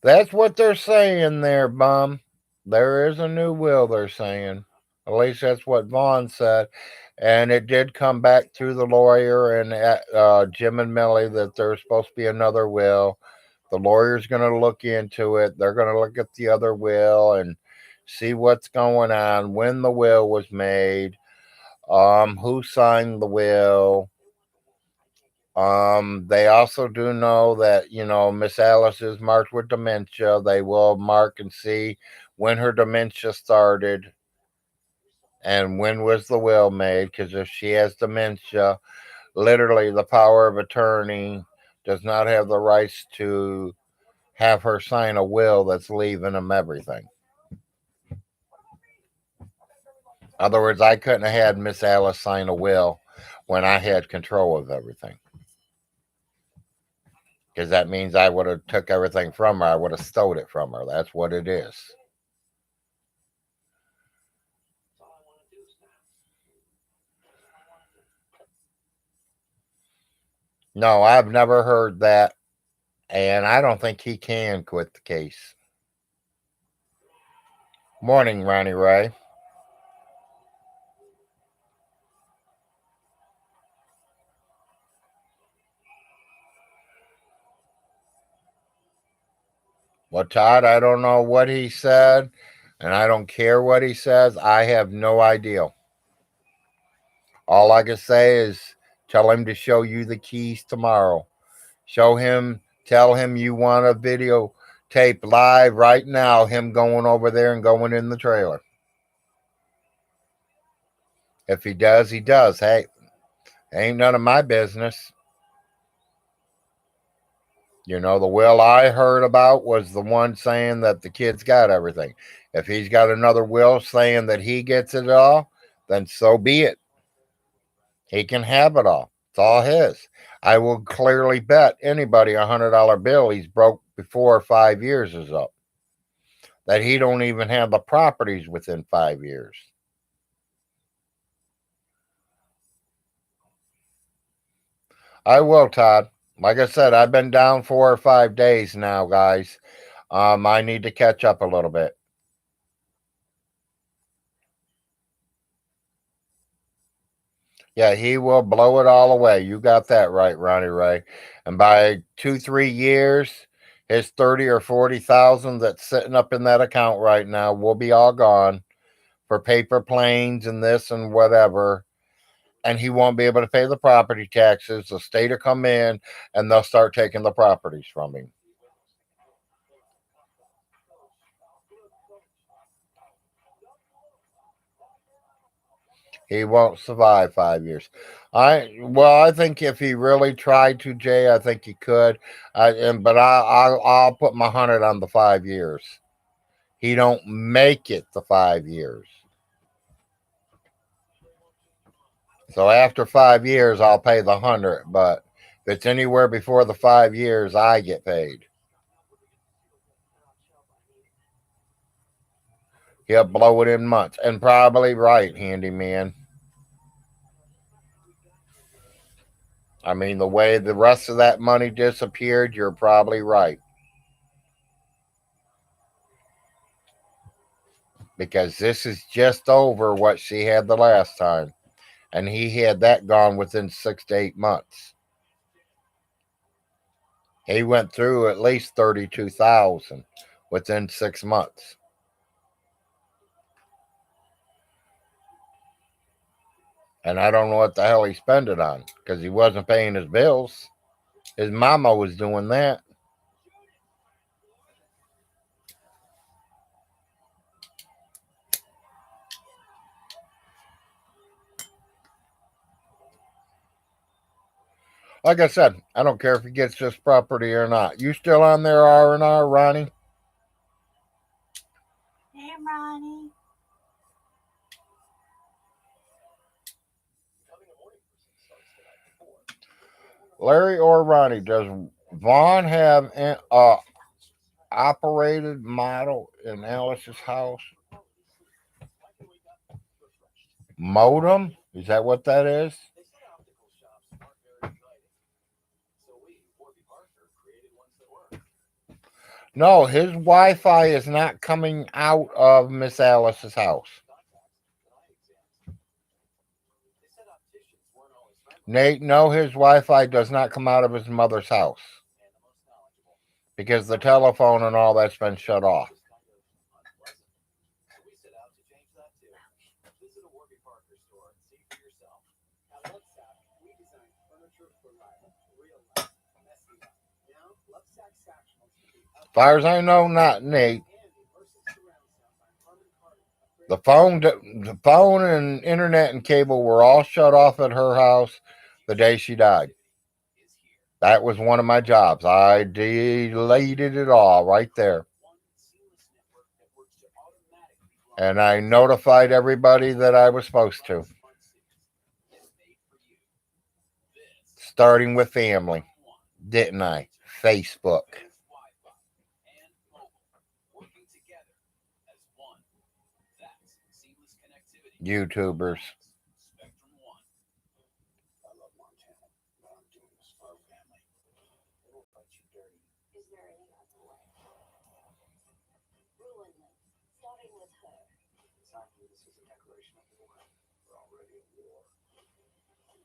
that's what they're saying there, Bum. There is a new will, they're saying. At least that's what Vaughn said. And it did come back through the lawyer and Jim and Millie that there's supposed to be another will. The lawyer's going to look into it. They're going to look at the other will and see what's going on, when the will was made, who signed the will. They also do know that, Miss Alice is marked with dementia. They will mark and see when her dementia started and when was the will made, because if she has dementia, literally the power of attorney does not have the rights to have her sign a will that's leaving him everything. In other words, I couldn't have had Miss Alice sign a will when I had control of everything, because that means I would have took everything from her. I would have stole it from her. That's what it is. That's all I want to do is now. That's all I want to do. No, I've never heard that, and I don't think he can quit the case. Morning, Ronnie Ray. Well, Todd, I don't know what he said, and I don't care what he says. I have no idea. All I can say is tell him to show you the keys tomorrow. Show him, tell him you want a video tape live right now, him going over there and going in the trailer. If he does, he does. Hey, ain't none of my business. The will I heard about was the one saying that the kid's got everything. If he's got another will saying that he gets it all, then so be it. He can have it all. It's all his. I will clearly bet anybody $100 bill he's broke before 5 years is up. That he don't even have the properties within 5 years. I will, Todd. Like I said, I've been down 4 or 5 days now, guys. I need to catch up a little bit. Yeah, he will blow it all away. You got that right, Ronnie Ray. And by 2, 3 years, his 30 or 40,000 that's sitting up in that account right now will be all gone for paper planes and this and whatever. And he won't be able to pay the property taxes. The state will come in and they'll start taking the properties from him. He won't survive 5 years. I think if he really tried to, Jay, I think he could. I'll put my 100 on the 5 years. He don't make it the 5 years. So after 5 years, I'll pay the 100. But if it's anywhere before the 5 years, I get paid. He'll blow it in months, and probably right, handyman. I mean, the way the rest of that money disappeared, you're probably right. Because this is just over what she had the last time. And he had that gone within 6 to 8 months. He went through at least 32,000 within 6 months. And I don't know what the hell he spent it on because he wasn't paying his bills. His mama was doing that. Like I said, I don't care if he gets this property or not. You still on there, R&R, Ronnie? Hey, Ronnie. Larry or Ronnie, does Vaughn have an operated model in Alice's house? Modem? Is that what that is? They say optical shops aren't very exciting. So we, Warby Parker, created ones that work. No, his Wi-Fi is not coming out of Miss Alice's house. Contacts and eye exams. They Nate, no, his Wi-Fi does not come out of his mother's house because the telephone and all that's been shut off. So we set out to change that too. Visit a Warby Parker store and see for yourself. At Lovesac, we design furniture for life, real life, messy life. Now, Lovesac Sactionals can be As far as I know, not Nate. and immersive surround sound by Harman Kardon. The phone and internet and cable were all shut off at her house the day she died. Is here. That was one of my jobs. I deleted it all right there. One seamless network that works to automatically block And I notified everybody that I was supposed to, smart cities. It's made for you. This starting with family, one didn't I? Facebook, with Wi-Fi and mobile working together as one. That's seamless connectivity. YouTubers. Spectrum One. I love Montana, but I'm doing this for our family. They will fight you dirty. Is there any other way? Ruin them, starting with her. Exactly, this is a declaration of war. We're already at war. I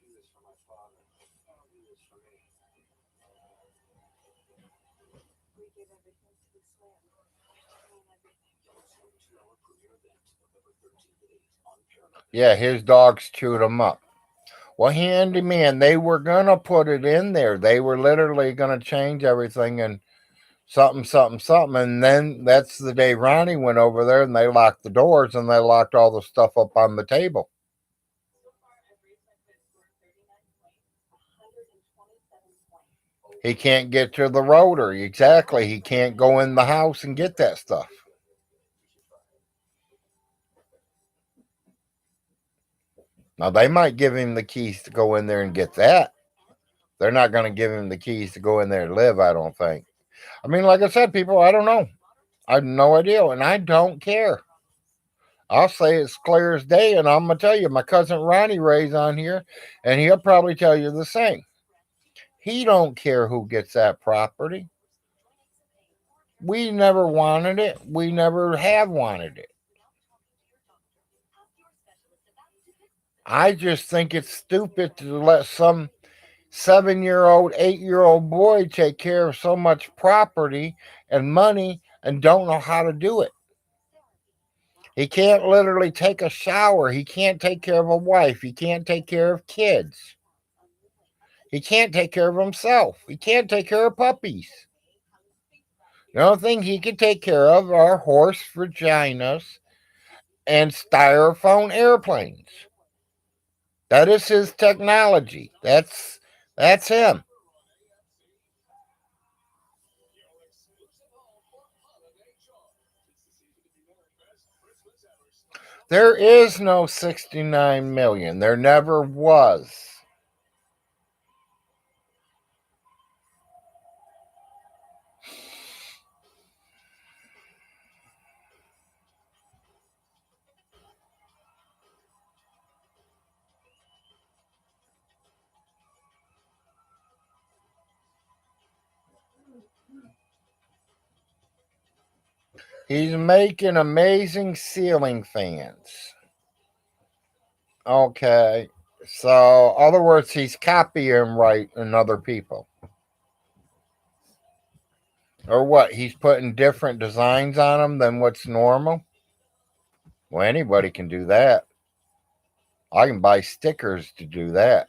do this for my father. I don't do this for me. We give everything to this land. Ruin everything. Yellowstone 2-hour premiere event, November 13th at 8 on Paramount. Yeah, his dogs chewed him up. Well, handy man, they were gonna put it in there. They were literally gonna change everything and something, something, something. And then that's the day Ronnie went over there and they locked the doors and they locked all the stuff up on the table. So far, I've raised my credit score 39 points, 127 points. He can't get to the rotor. Exactly. He can't go in the house and get that stuff. Now, they might give him the keys to go in there and get that. They're not going to give him the keys to go in there and live, I don't think. I mean, like I said, people, I don't know. I have no idea, and I don't care. I'll say it's clear as day, and I'm going to tell you, my cousin Ronnie Ray's on here, and he'll probably tell you the same. He don't care who gets that property. We never wanted it. We never have wanted it. I just think it's stupid to let some 7-year-old, 8-year-old boy take care of so much property and money and don't know how to do it. He can't literally take a shower. He can't take care of a wife. He can't take care of kids. He can't take care of himself. He can't take care of puppies. The only thing he can take care of are horse vaginas and styrofoam airplanes. That is his technology. That's him. There is no 69 million. There never was. He's making amazing ceiling fans. Okay. So, in other words, he's copying right in other people. Or what? He's putting different designs on them than what's normal? Well, anybody can do that. I can buy stickers to do that.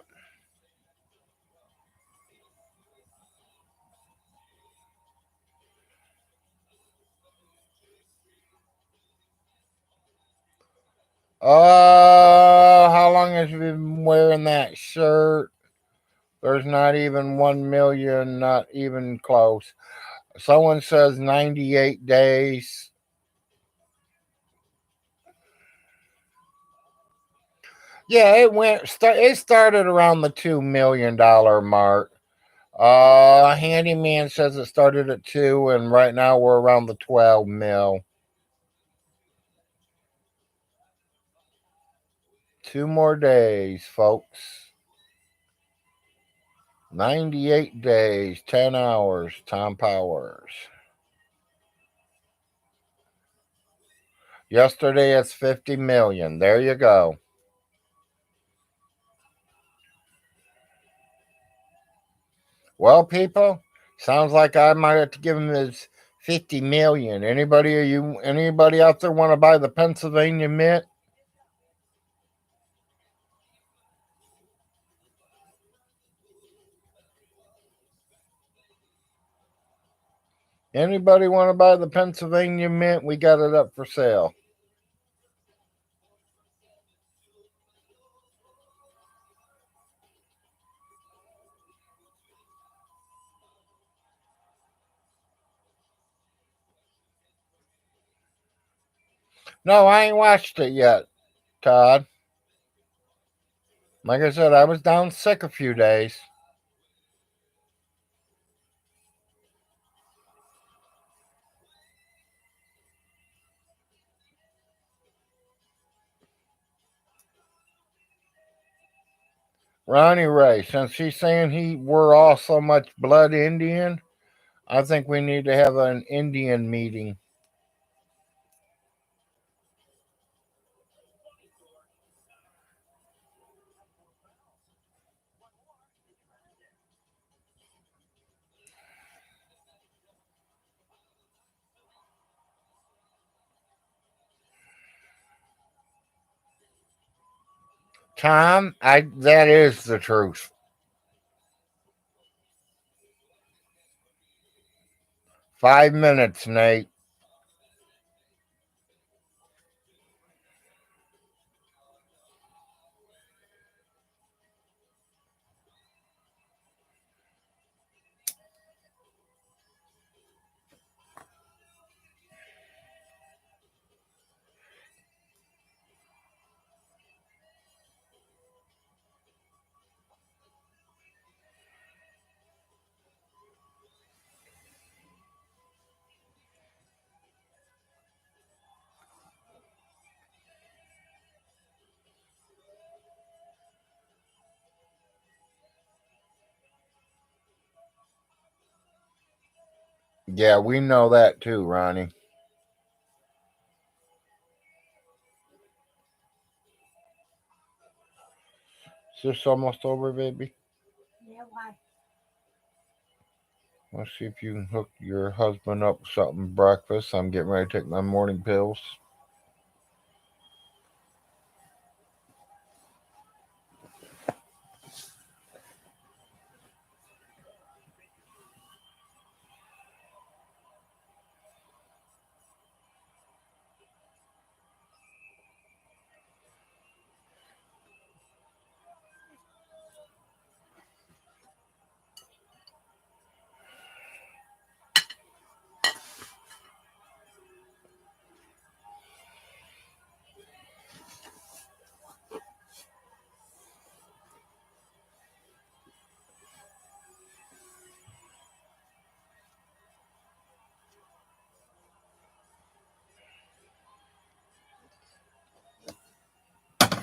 How long has he been wearing that shirt? There's not even 1 million, not even close. Someone says 98 days. Yeah, it started around the $2 million mark. Handyman says it started at 2 and right now we're around the 12 mil. 2 more days, folks. 98 days, 10 hours, Tom Powers. Yesterday it's 50 million. There you go. Well, people, sounds like I might have to give him his 50 million. Anybody out there want to buy the Pennsylvania Mint? Anybody want to buy the Pennsylvania Mint? We got it up for sale. No, I ain't watched it yet, Todd. Like I said, I was down sick a few days. Ronnie Ray, since she's saying we're all so much blood Indian, I think we need to have an Indian meeting. Tom, that is the truth. 5 minutes, Nate. Yeah, we know that too, Ronnie. Is this almost over, baby? Yeah, why? Let's see if you can hook your husband up with something breakfast. I'm getting ready to take my morning pills.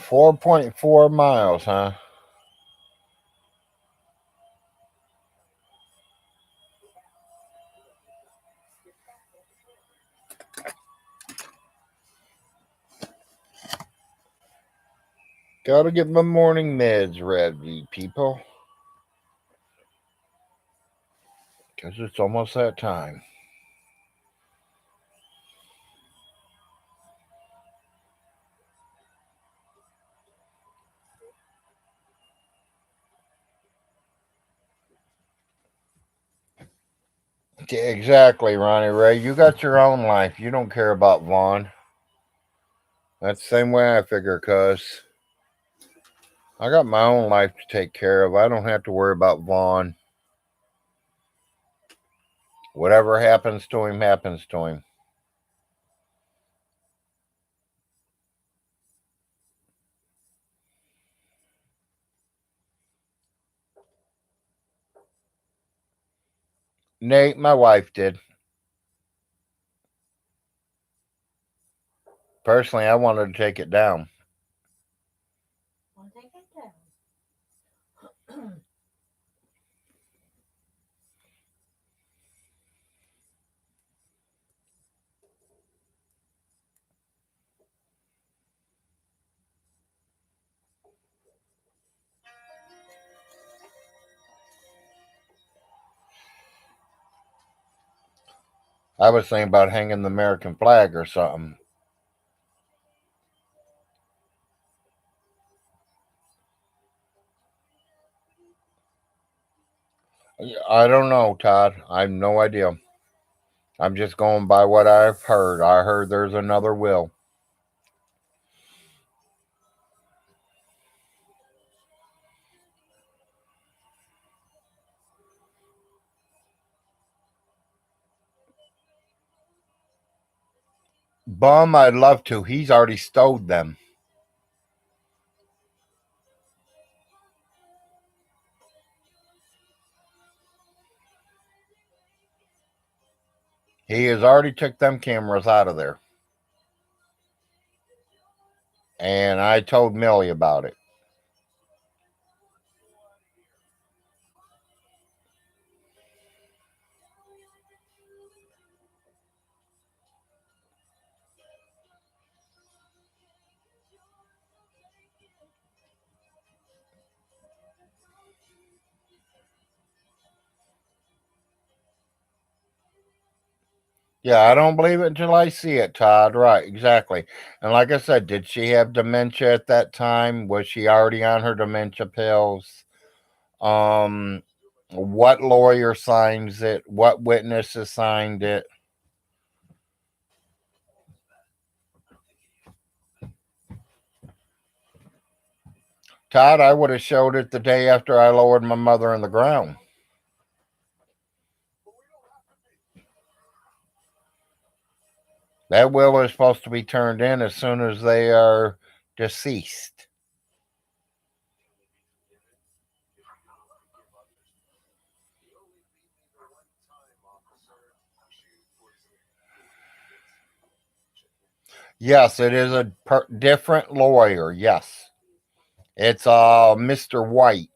$4.4 miles, huh? Gotta get my morning meds ready, people. Because it's almost that time. Yeah, exactly, Ronnie Ray. You got your own life. You don't care about Vaughn. That's the same way I figure, cuz I got my own life to take care of. I don't have to worry about Vaughn. Whatever happens to him, happens to him. Nate, my wife did. Personally, I wanted to take it down. I'll take it down. I was thinking about hanging the American flag or something. I don't know, Todd. I have no idea. I'm just going by what I've heard. I heard there's another will. Bum, I'd love to. He's already stowed them. He has already took them cameras out of there. And I told Millie about it. Yeah, I don't believe it until I see it, Todd. Right, exactly. And like I said, did she have dementia at that time? Was she already on her dementia pills? Um, what lawyer signs it? What witnesses signed it? Todd, I would have showed it the day after I lowered my mother in the ground. That will is supposed to be turned in as soon as they are deceased. Yes, it is a different lawyer. Yes, it's Mr. White.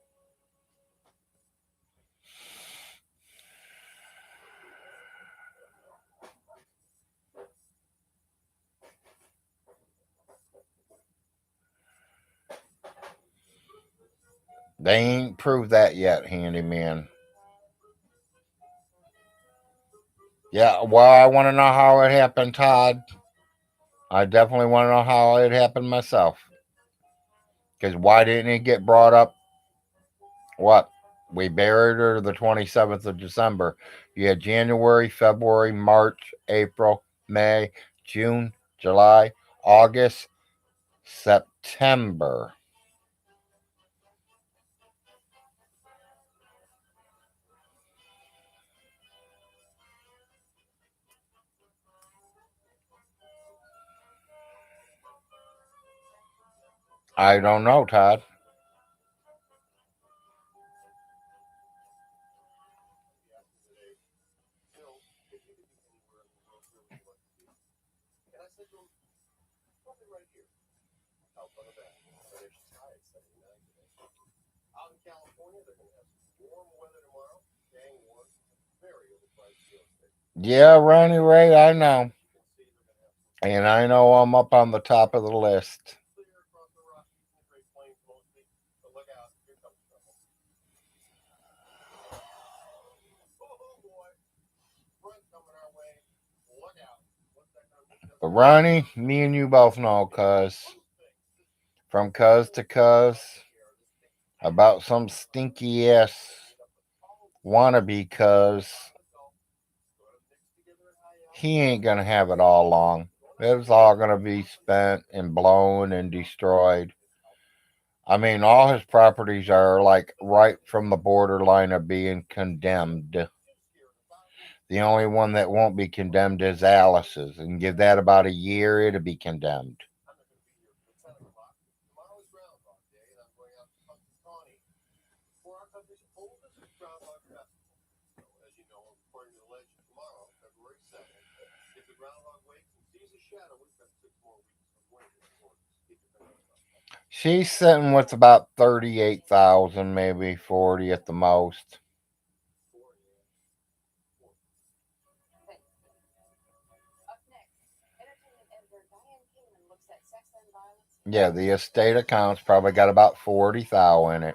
They ain't proved that yet, handyman. Yeah, well, I want to know how it happened, Todd. I definitely want to know how it happened myself. Because why didn't it get brought up? What? We buried her the 27th of December. You had January, February, March, April, May, June, July, August, September. I don't know, Todd. Yeah, Ronnie Ray, I know. And I know I'm up on the top of the list. But Ronnie, me and you both know, from cuz to cuz, about some stinky ass wannabe cuz he ain't gonna have it all long. It's all gonna be spent and blown and destroyed. I mean, all his properties are like right from the borderline of being condemned. The only one that won't be condemned is Alice's, and give that about a year, it'll be condemned. She's sitting with about 38,000, maybe 40 at the most. Yeah, the estate account's probably got about 40,000 in it.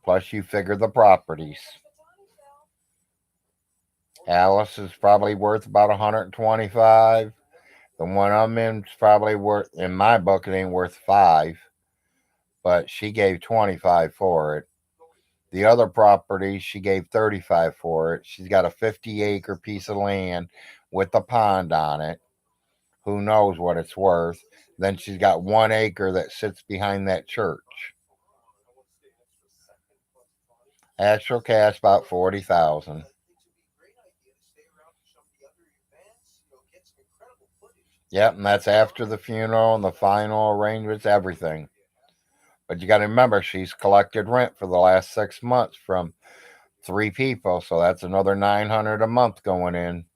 Plus, you figure the properties. Alice is probably worth about 125. The one I'm in is probably worth, in my book, it ain't worth 5, but she gave 25 for it. The other property, she gave 35 for it. She's got a 50-acre piece of land with a pond on it. Who knows what it's worth? Then she's got 1 acre that sits behind that church. Actual cash about 40,000. Yep, and that's after the funeral and the final arrangements, everything. But you got to remember, she's collected rent for the last 6 months from 3 people, so that's another 900 a month going in.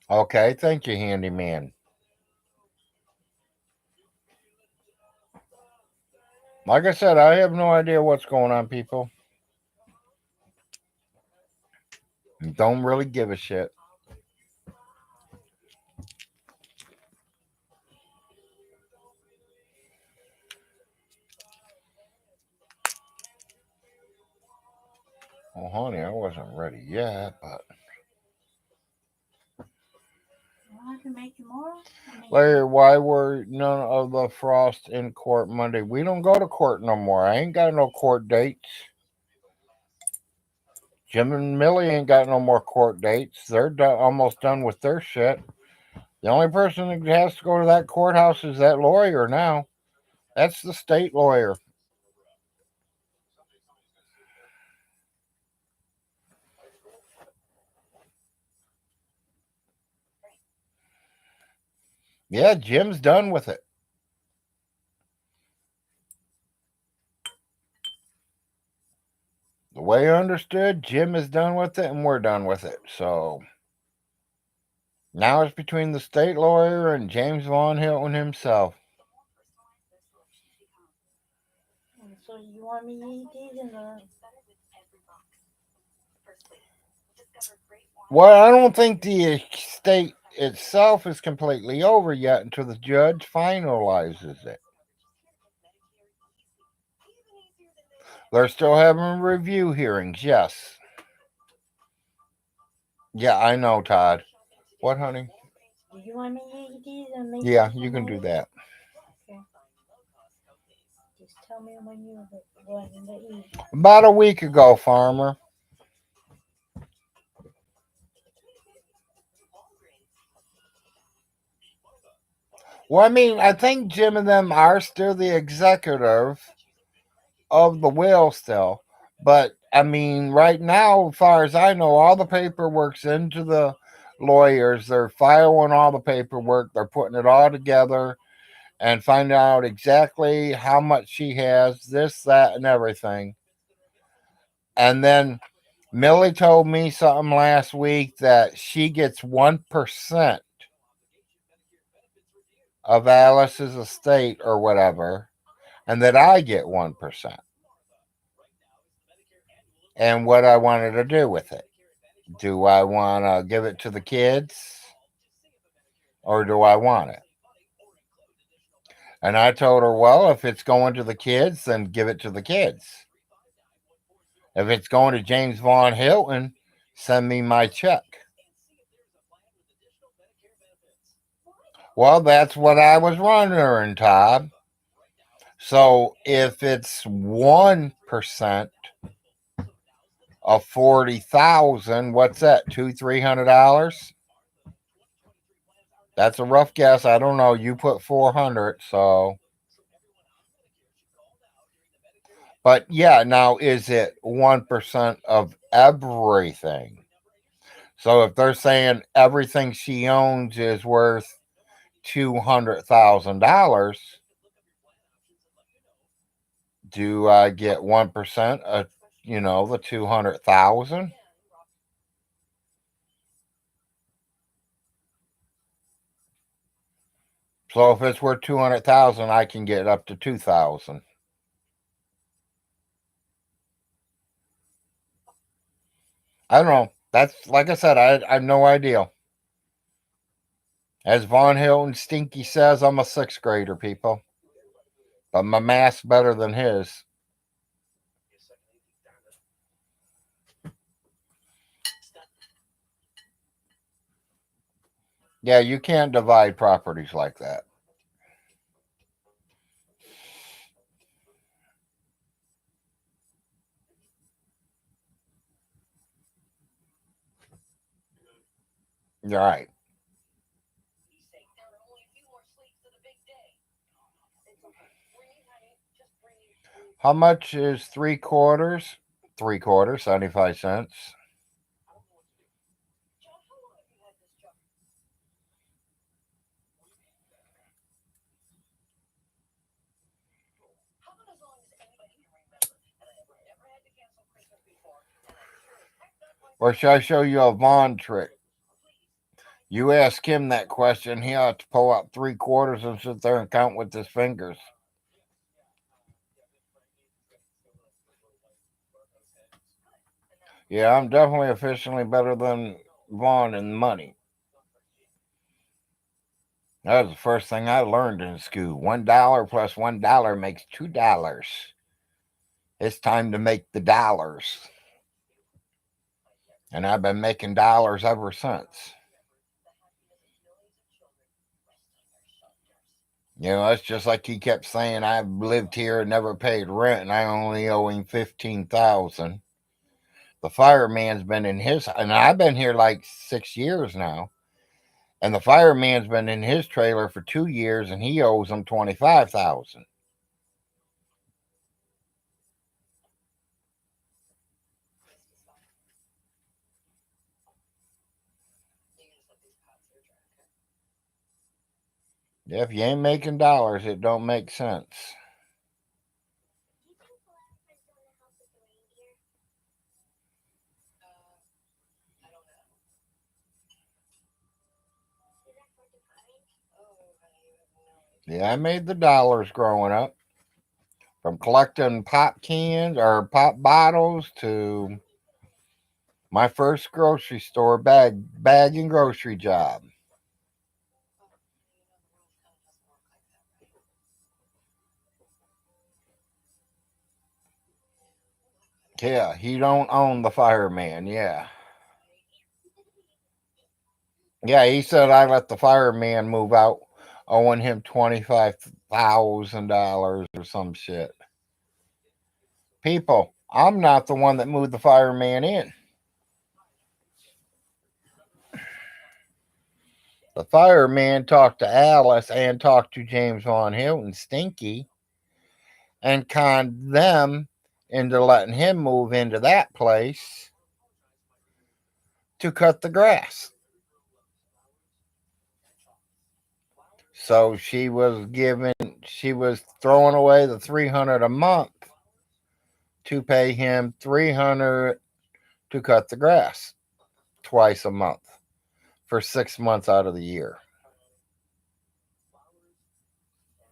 Okay, thank you, handyman. Like I said, I have no idea what's going on, people. Don't really give a shit. Well, honey, I wasn't ready yet, but Well, I can make you more. Larry, why were none of the Frost in court Monday? We don't go to court no more. I ain't got no court dates. Jim and Millie ain't got no more court dates. They're almost done with their shit. The only person that has to go to that courthouse is that lawyer now. That's the state lawyer. Yeah, Jim's done with it. The way I understood, Jim is done with it and we're done with it. So now it's between the state lawyer and James Von Hilton himself. So you want me to eat these in the? Well, I don't think the state itself is completely over yet until the judge finalizes it. They're still having review hearings, yes. Yeah, I know, Todd. What, honey? Do you want me to eat these and make? Yeah, you can do that. Okay. Just tell me when you're going to eat. About a week ago, farmer. Well, I mean, I think Jim and them are still the executive of the will still. But, I mean, right now, as far as I know, all the paperwork's into the lawyers. They're filing all the paperwork. They're putting it all together and finding out exactly how much she has, this, that, and everything. And then Millie told me something last week that she gets 1% of Alice's estate or whatever, and that I get 1%. And what I wanted to do with it. Do I want to give it to the kids or do I want it? And I told her, well, if it's going to the kids, then give it to the kids. If it's going to James Von Hilton, send me my check. Well, that's what I was wondering, Todd. So if it's 1% of 40,000, what's that? $300? That's a rough guess. I don't know. You put 400, so. But yeah, now is it 1% of everything? So if they're saying everything she owns is worth $200,000, Do I get 1% of, the 200,000? So if it's worth 200,000, I can get up to 2,000. I don't know. That's like I said. I have no idea. As Von Hilton Stinky says, I'm a sixth grader, people, but my math's better than his. Yeah, you can't divide properties like that. You're right. There are only a few more sleeps to the big day. It's okay. Breathe, honey. Just breathe. How much is 3/4? 3/4, 75 cents. John, how long have you had this job? How about as long as anybody can remember? And I have never had to cancel Christmas before, and I sure as heck not going Or to. should I show you a Von trick? Please. You ask him that question, he ought to pull out 3/4 and sit there and count with his fingers. Yeah, I'm definitely efficiently better than Vaughn in money. That was the first thing I learned in school. $1 plus $1 makes $2. It's time to make the dollars. And I've been making dollars ever since. It's just like he kept saying, I've lived here and never paid rent, and I only owe him 15,000. The fireman's been in his, and I've been here like 6 years now. And the fireman's been in his trailer for 2 years, and he owes him 25,000. If you ain't making dollars, it don't make sense. Do you think philanthropists go in the house with the reindeer? I don't know. Is that for divine? Oh, honey, you have no idea. Yeah, I made the dollars growing up. From collecting pop cans or pop bottles to my first grocery store bag and grocery job. Yeah, he don't own the fireman. Yeah. Yeah, he said I let the fireman move out owing him $25,000 or some shit. People, I'm not the one that moved the fireman in. The fireman talked to Alice and talked to James Von Hilton Stinky and conned them into letting him move into that place to cut the grass. So she was throwing away the 300 a month to pay him 300 to cut the grass twice a month for 6 months out of the year.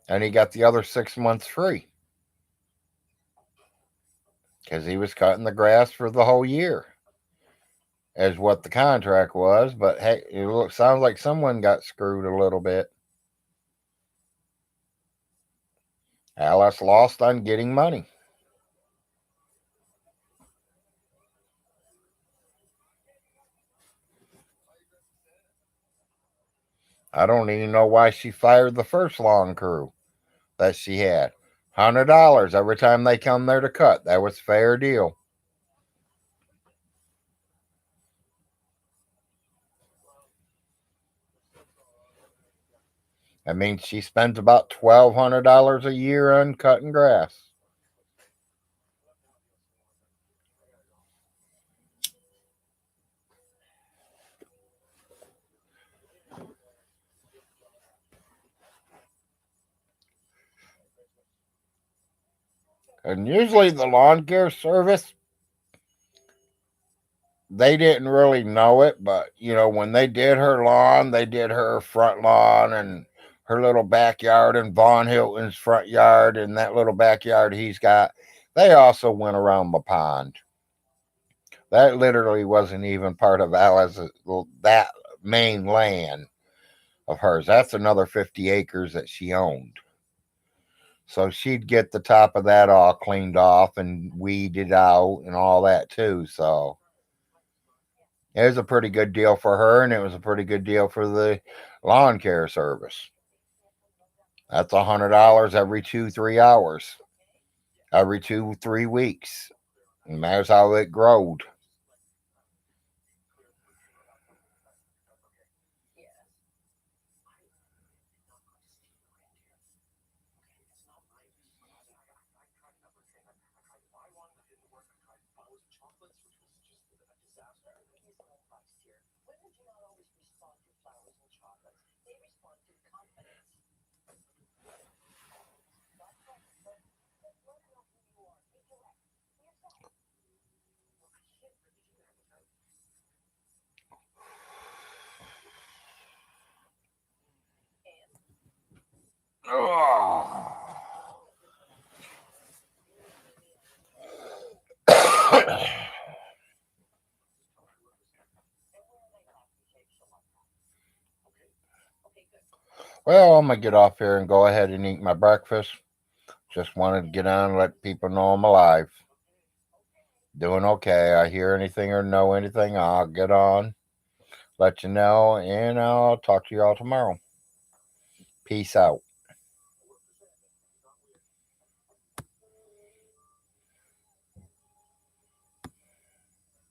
And he got the other 6 months free because he was cutting the grass for the whole year, is what the contract was. But hey, sounds like someone got screwed a little bit. Alice lost on getting money. I don't even know why she fired the first lawn crew that she had. $100 every time they come there to cut. That was fair deal. I mean, she spends about $1,200 a year on cutting grass. And usually the lawn care service, they didn't really know it, but when they did her lawn, they did her front lawn and her little backyard and Von Hilton's front yard and that little backyard he's got. They also went around the pond. That literally wasn't even part of Alice's that main land of hers. That's another 50 acres that she owned. So she'd get the top of that all cleaned off and weeded out and all that too. So it was a pretty good deal for her, and it was a pretty good deal for the lawn care service. That's $100 every 2-3 hours, every 2-3 weeks. And that's how it growed. Women do not always respond to flowers and chocolates. They respond to confidence. Well, I'm going to get off here and go ahead and eat my breakfast. Just wanted to get on and let people know I'm alive. Doing okay. I hear anything or know anything, I'll get on, let you know, and I'll talk to you all tomorrow. Peace out.